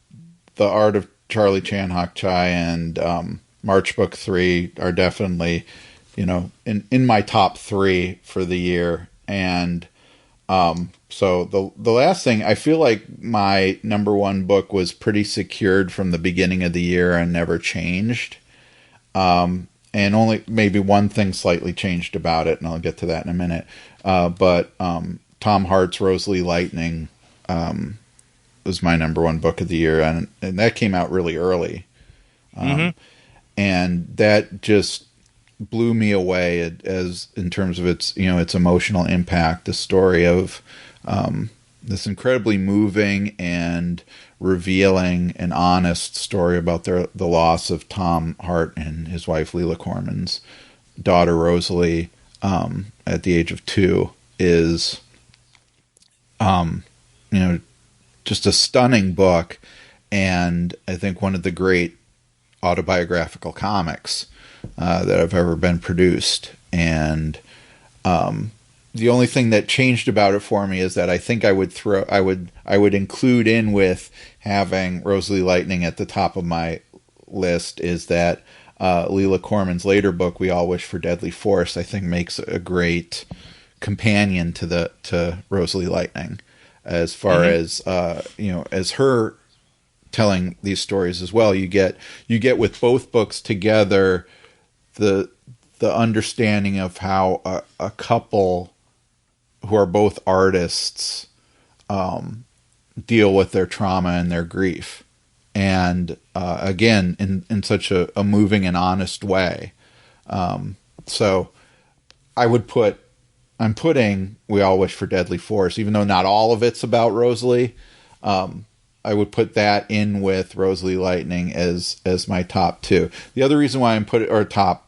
Speaker 3: Art of Charlie Chan Hak Chai and March Book 3 are definitely, in my top 3 for the year. And so the last thing, I feel like my number one book was pretty secured from the beginning of the year and never changed. And only maybe one thing slightly changed about it, and I'll get to that in a minute. But Tom Hart's Rosalie Lightning was my number one book of the year, and that came out really early. And that just blew me away as in terms of its emotional impact. The story of this incredibly moving and revealing and honest story about the loss of Tom Hart and his wife Leela Corman's daughter Rosalie at the age of 2 is just a stunning book, and I think one of the great autobiographical comics that have ever been produced. And the only thing that changed about it for me is that I think I would include in with having Rosalie Lightning at the top of my list is that Leela Corman's later book, We All Wish for Deadly Force, I think makes a great companion to Rosalie Lightning, as far as as her telling these stories as well. You get with both books together the understanding of how a couple who are both artists deal with their trauma and their grief, and again in such a moving and honest way. So I'm putting We All Wish for Deadly Force, even though not all of it's about Rosalie. I would put that in with Rosalie Lightning as my top 2. The other reason why I'm top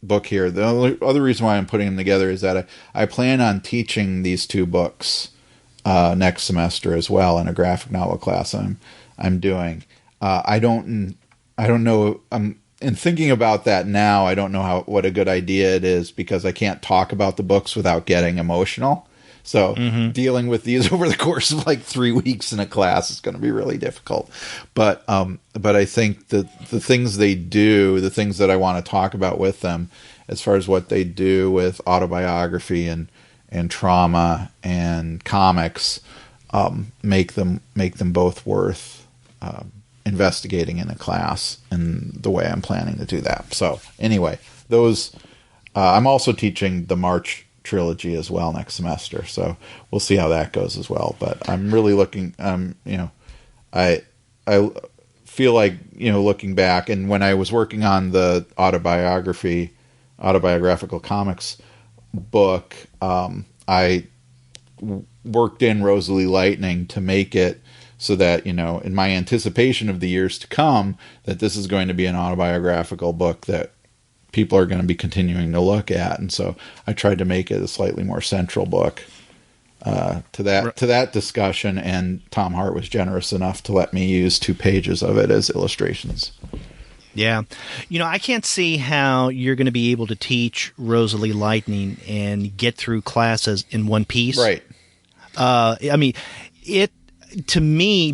Speaker 3: book here, the other reason why I'm putting them together is that I plan on teaching these 2 books next semester as well in a graphic novel class I'm doing. I don't know. In thinking about that now, I don't know what a good idea it is, because I can't talk about the books without getting emotional. So dealing with these over the course of like 3 weeks in a class is going to be really difficult. But I think that the things they do, the things that I want to talk about with them, as far as what they do with autobiography and trauma and comics, make them both worth investigating in a class, and the way I'm planning to do that. So anyway, those I'm also teaching the March trilogy as well next semester, so we'll see how that goes as well. But I'm really looking, I feel like, looking back, and when I was working on the autobiographical comics book, I worked in Rosalie Lightning to make it so that, in my anticipation of the years to come, that this is going to be an autobiographical book that people are going to be continuing to look at. And so I tried to make it a slightly more central book to that discussion, and Tom Hart was generous enough to let me use 2 pages of it as illustrations.
Speaker 1: Yeah. I can't see how you're going to be able to teach Rosalie Lightning and get through classes in one piece.
Speaker 3: Right.
Speaker 1: To me,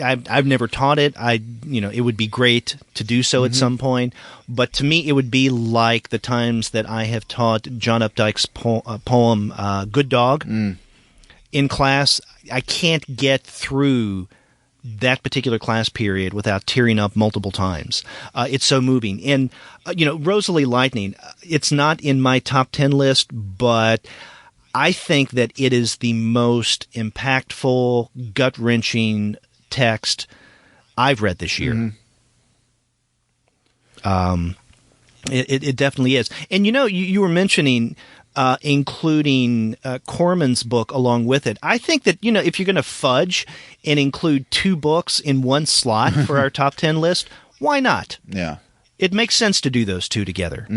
Speaker 1: I've never taught it. It would be great to do so at some point, but to me, it would be like the times that I have taught John Updike's poem "Good Dog" in class. I can't get through that particular class period without tearing up multiple times. It's so moving. And Rosalie Lightning, it's not in my top 10 list, but I think that it is the most impactful, gut-wrenching text I've read this year. It definitely is. And you were mentioning including Corman's book along with it. I think that, if you're going to fudge and include 2 books in one slot for our top 10 list, why not?
Speaker 3: Yeah.
Speaker 1: It makes sense to do those 2 together.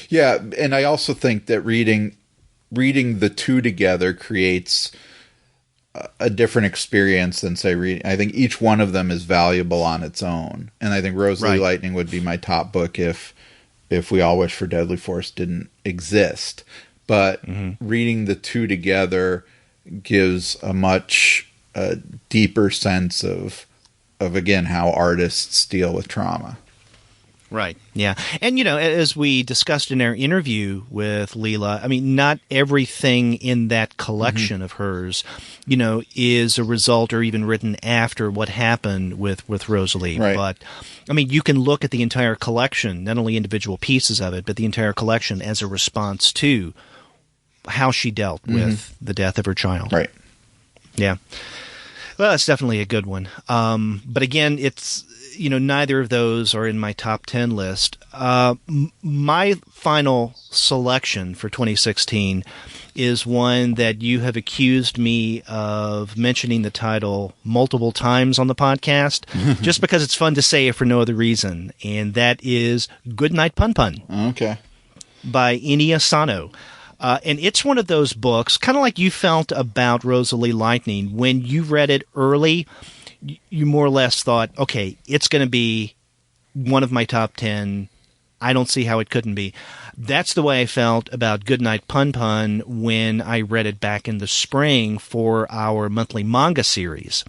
Speaker 3: Yeah, and I also think that reading the 2 together creates a different experience than, say, reading. I think each one of them is valuable on its own. And I think Rosalie Lightning would be my top book if We All Wish for Deadly Force didn't exist. But reading the 2 together gives a much deeper sense of again, how artists deal with trauma.
Speaker 1: Right. Yeah. And, as we discussed in our interview with Leela, not everything in that collection of hers, is a result or even written after what happened with Rosalie.
Speaker 3: Right.
Speaker 1: But, you can look at the entire collection, not only individual pieces of it, but the entire collection as a response to how she dealt with the death of her child.
Speaker 3: Right.
Speaker 1: Yeah. Well, that's definitely a good one. But again, it's, neither of those are in my top 10 list. My final selection for 2016 is one that you have accused me of mentioning the title multiple times on the podcast, just because it's fun to say it for no other reason, and that is Goodnight Pun Pun.
Speaker 3: Okay.
Speaker 1: By Enya Sano. And it's one of those books, kind of like you felt about Rosalie Lightning. When you read it early, you more or less thought, okay, it's going to be one of my top 10. I don't see how it couldn't be. That's the way I felt about Goodnight Pun Pun when I read it back in the spring for our monthly manga series.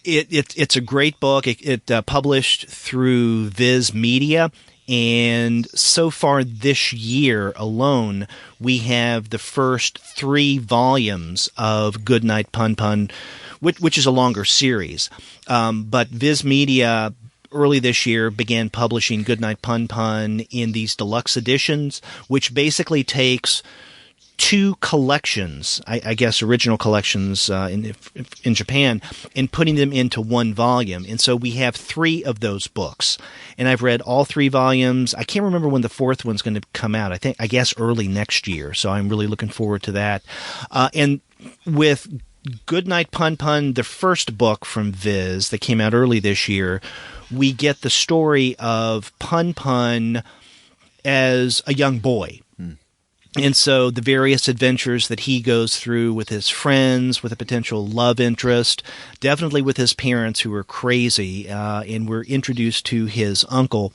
Speaker 1: It's a great book. It published through Viz Media. And so far this year alone, we have the first 3 volumes of Goodnight Pun Pun, which is a longer series. But Viz Media early this year began publishing Goodnight Pun Pun in these deluxe editions, which basically takes 2 collections, I guess original collections in Japan, and putting them into 1 volume. And so we have 3 of those books. And I've read all 3 volumes. I can't remember when the 4th one's going to come out. I guess early next year. So I'm really looking forward to that. And with Goodnight Pun Pun, the first book from Viz that came out early this year, we get the story of Pun Pun as a young boy. And so the various adventures that he goes through with his friends, with a potential love interest, definitely with his parents who are crazy, and we're introduced to his uncle,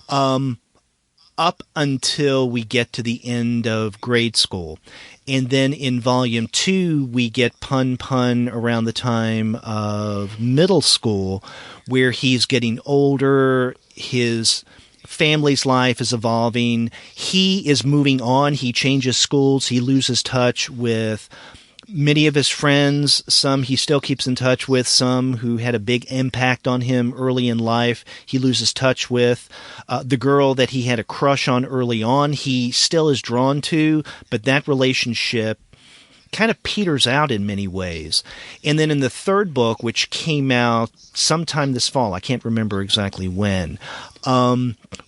Speaker 1: up until we get to the end of grade school. And then in Volume 2, we get Pun around the time of middle school, where he's getting older, his family's life is evolving, he is moving on, he changes schools, he loses touch with many of his friends, some he still keeps in touch with, some who had a big impact on him early in life, he loses touch with. The girl that he had a crush on early on, he still is drawn to, but that relationship kind of peters out in many ways. And then in the third book, which came out sometime this fall, I can't remember exactly when,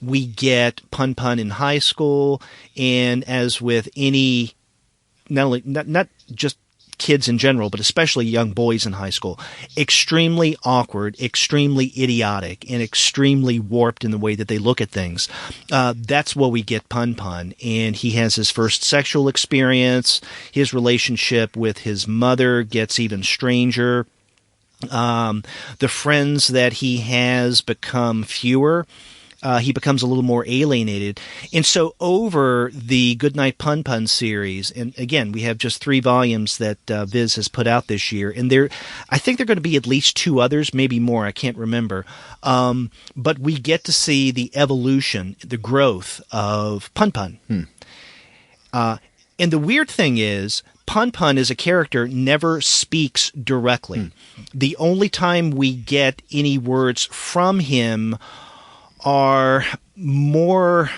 Speaker 1: we get Pun in high school, and as with any, not just kids in general, but especially young boys in high school, extremely awkward, extremely idiotic, and extremely warped in the way that they look at things. That's what we get Pun. And he has his first sexual experience. His relationship with his mother gets even stranger. The friends that he has become fewer. He becomes a little more alienated. And so over the Goodnight Pun series, and again, we have just 3 volumes that Viz has put out this year, and I think there are going to be at least 2 others, maybe more, I can't remember. But we get to see the evolution, the growth of Pun. And the weird thing is, Pun as a character never speaks directly. The only time we get any words from him are more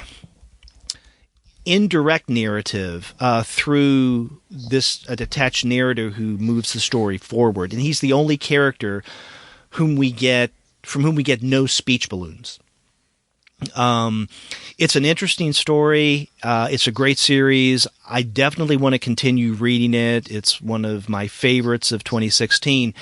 Speaker 1: indirect narrative through a detached narrator who moves the story forward, and he's the only character from whom we get no speech balloons. It's an interesting story. It's a great series. I definitely want to continue reading it. It's one of my favorites of 2016.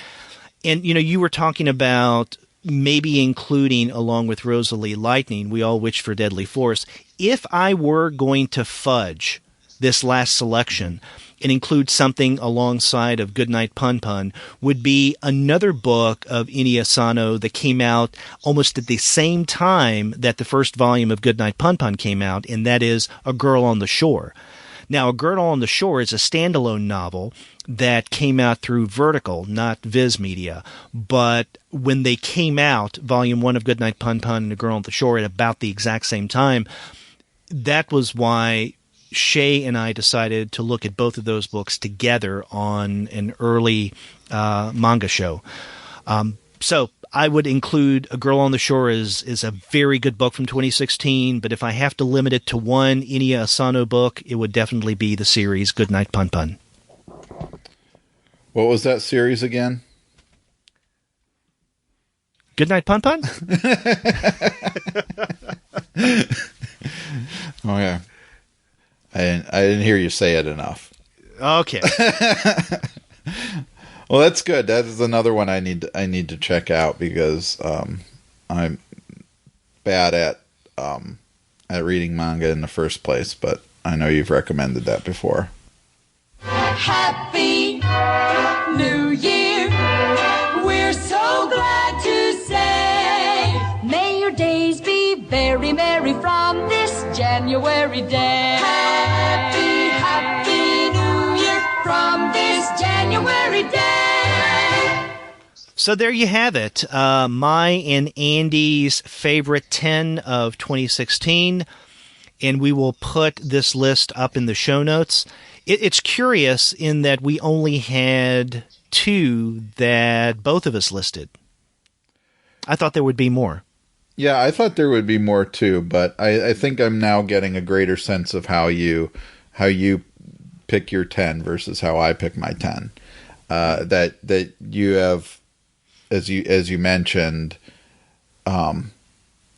Speaker 1: And you were talking about maybe including, along with Rosalie Lightning, We All Wish for Deadly Force. If I were going to fudge this last selection and include something alongside of Goodnight Pun, would be another book of Ine Asano that came out almost at the same time that the first volume of Goodnight Pun came out, and that is A Girl on the Shore. Now, A Girl on the Shore is a standalone novel that came out through Vertigo, not Viz Media. But when they came out, Volume 1 of Goodnight Pun and A Girl on the Shore at about the exact same time, that was why Shay and I decided to look at both of those books together on an early manga show. So I would include A Girl on the Shore is a very good book from 2016, but if I have to limit it to one Ine Asano book, it would definitely be the series Goodnight Pun.
Speaker 3: What was that series again?
Speaker 1: Goodnight Pun?
Speaker 3: Oh yeah, I didn't hear you say it enough.
Speaker 1: Okay.
Speaker 3: Well, that's good. That is another one I need to check out because I'm bad at reading manga in the first place. But I know you've recommended that before.
Speaker 4: Happy New Year! We're so glad to say, may your days be very merry from this January day. Happy New Year from this January day.
Speaker 1: So there you have it. My and Andy's favorite 10 of 2016. And we will put this list up in the show notes. It's curious in that we only had 2 that both of us listed. I thought there would be more.
Speaker 3: Yeah, I thought there would be more too, but I think I'm now getting a greater sense of how you pick your 10 versus how I pick my 10. That you have, as you mentioned, have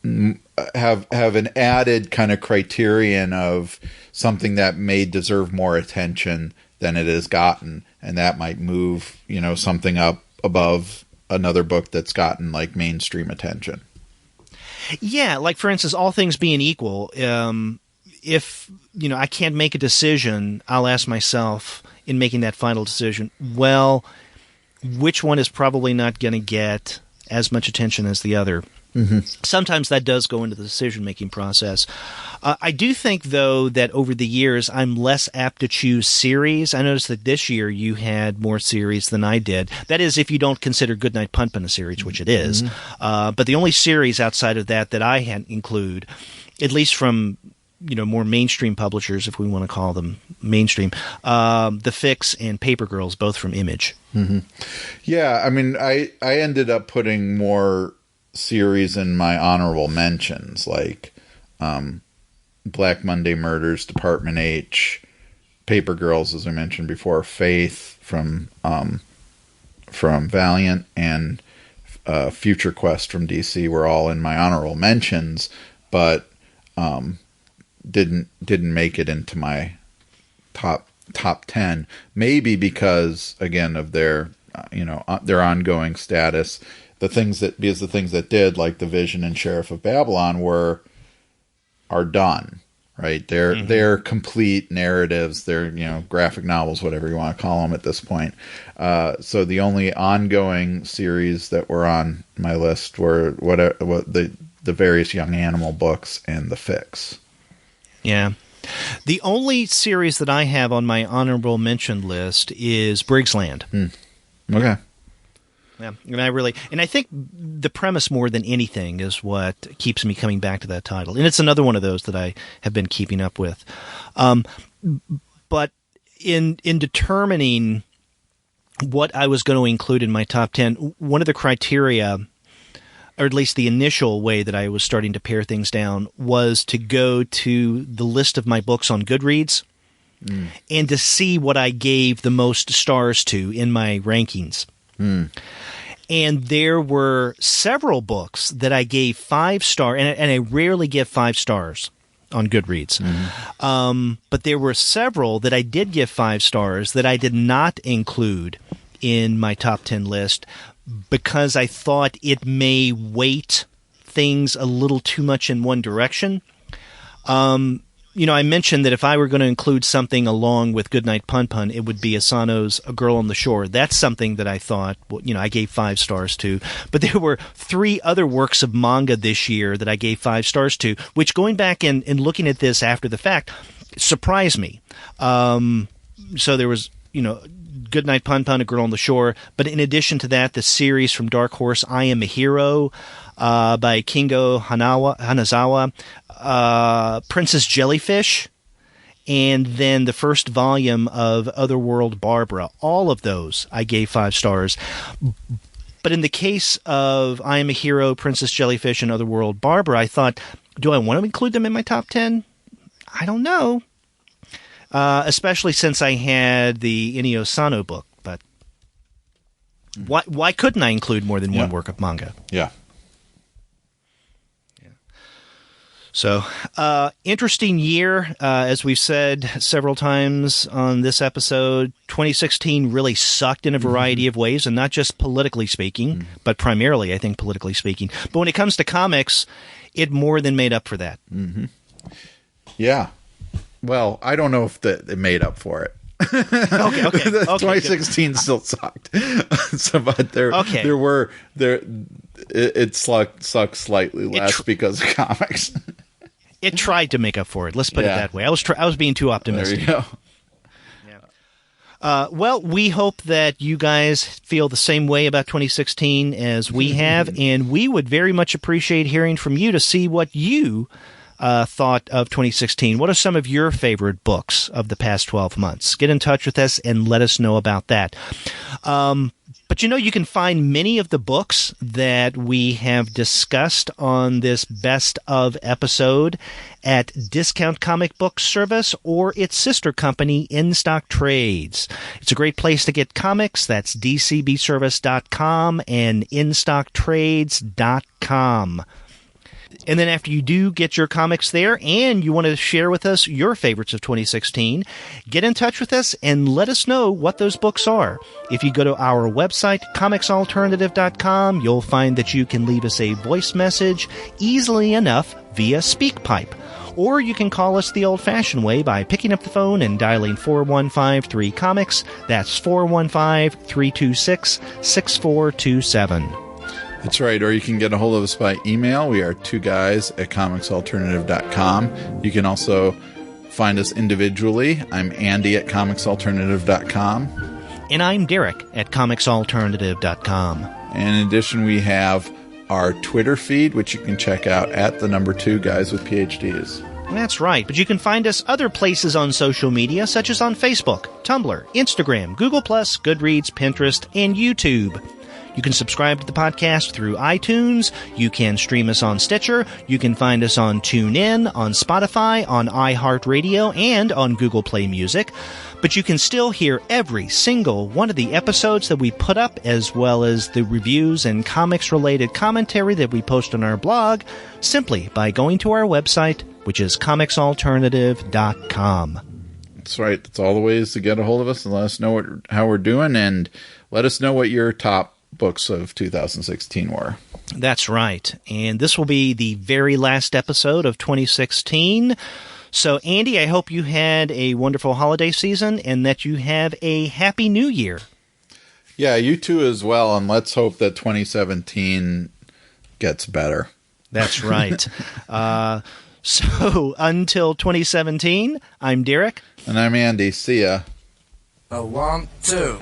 Speaker 3: an added kind of criterion of something that may deserve more attention than it has gotten, and that might move something up above another book that's gotten like mainstream attention.
Speaker 1: Yeah, like for instance, All Things Being Equal, if, I can't make a decision, I'll ask myself in making that final decision, well, which one is probably not going to get as much attention as the other? Mm-hmm. Sometimes that does go into the decision-making process. I do think, though, that over the years, I'm less apt to choose series. I noticed that this year you had more series than I did. That is, if you don't consider Goodnight Punpun a series, which it is. Mm-hmm. But the only series outside of that I include, at least from more mainstream publishers, if we want to call them mainstream, The Fix and Paper Girls, both from Image.
Speaker 3: Mm-hmm. Yeah, I mean, I ended up putting more series in my honorable mentions, like Black Monday Murders, Department H, Paper Girls, as I mentioned before, Faith from Valiant, and Future Quest from DC were all in my honorable mentions, but didn't make it into my top 10. Maybe because, again, of their their ongoing status. The things that did, like The Vision and Sheriff of Babylon, are done, right? They're complete narratives. They're graphic novels, whatever you want to call them at this point. So the only ongoing series that were on my list were the various Young Animal books and The Fix. Yeah.
Speaker 1: The only series that I have on my honorable mention list is Briggs Land.
Speaker 3: Okay.
Speaker 1: Yeah, and I think the premise more than anything is what keeps me coming back to that title. And it's another one of those that I have been keeping up with. But in determining what I was going to include in my top 10, one of the criteria, or at least the initial way that I was starting to pare things down, was to go to the list of my books on Goodreads and to see what I gave the most stars to in my rankings. And there were several books that I gave 5 stars, and I rarely give 5 stars on Goodreads. But there were several that I did give 5 stars that I did not include in my top 10 list because I thought it may weight things a little too much in one direction. I mentioned that if I were going to include something along with Goodnight Punpun, it would be Asano's A Girl on the Shore. That's something that I thought, I gave 5 stars to. But there were 3 other works of manga this year that I gave 5 stars to, which, going back and looking at this after the fact, surprised me. So there was, Goodnight Punpun, A Girl on the Shore. But in addition to that, the series from Dark Horse, I Am a Hero, by Kingo Hanazawa, Princess Jellyfish, and then the first volume of Otherworld Barbara. All of those I gave 5 stars. But in the case of I Am a Hero, Princess Jellyfish, and Otherworld Barbara, I thought, do I want to include them in my top 10? I don't know. Especially since I had the Inio Sano book. But why couldn't I include more than one work of manga?
Speaker 3: Yeah.
Speaker 1: So, interesting year, as we've said several times on this episode. 2016 really sucked in a variety of ways, and not just politically speaking, but primarily, I think, politically speaking. But when it comes to comics, it more than made up for that.
Speaker 3: Yeah. Well, I don't know if it made up for it.
Speaker 1: Okay.
Speaker 3: 2016 still sucked. But it sucked slightly less because of comics.
Speaker 1: It tried to make up for it. Let's put it that way. I was being too optimistic.
Speaker 3: There you go.
Speaker 1: Well, we hope that you guys feel the same way about 2016 as we have, and we would very much appreciate hearing from you to see what you thought of 2016. What are some of your favorite books of the past 12 months? Get in touch with us and let us know about that. But you can find many of the books that we have discussed on this best of episode at Discount Comic Book Service or its sister company, In Stock Trades. It's a great place to get comics. That's dcbservice.com and instocktrades.com. And then after you do get your comics there and you want to share with us your favorites of 2016, get in touch with us and let us know what those books are. If you go to our website, comicsalternative.com, you'll find that you can leave us a voice message easily enough via SpeakPipe. or you can call us the old-fashioned way by picking up the phone and dialing 415-3-COMICS. That's 415-326-6427.
Speaker 3: That's right, or you can get a hold of us by email. We are 2guys@comicsalternative.com. You can also find us individually. I'm Andy at comicsalternative.com.
Speaker 1: And I'm Derek at comicsalternative.com.
Speaker 3: And in addition, we have our Twitter feed, which you can check out at the number 2 Guys with PhDs.
Speaker 1: That's right, but you can find us other places on social media, such as on Facebook, Tumblr, Instagram, Google+, Goodreads, Pinterest, and YouTube. You can subscribe to the podcast through iTunes. You can stream us on Stitcher. You can find us on TuneIn, on Spotify, on iHeartRadio, and on Google Play Music. But you can still hear every single one of the episodes that we put up, as well as the reviews and comics-related commentary that we post on our blog, simply by going to our website, which is comicsalternative.com.
Speaker 3: That's right. That's all the ways to get a hold of us and let us know how we're doing, and let us know what your top books of 2016 were.
Speaker 1: That's right. And this will be the very last episode of 2016. So, Andy, I hope you had a wonderful holiday season and that you have a happy new year.
Speaker 3: Yeah, you too as well. And let's hope that 2017 gets better.
Speaker 1: That's right. So, until 2017, I'm Derek.
Speaker 3: And I'm Andy. See ya.
Speaker 9: 1, 2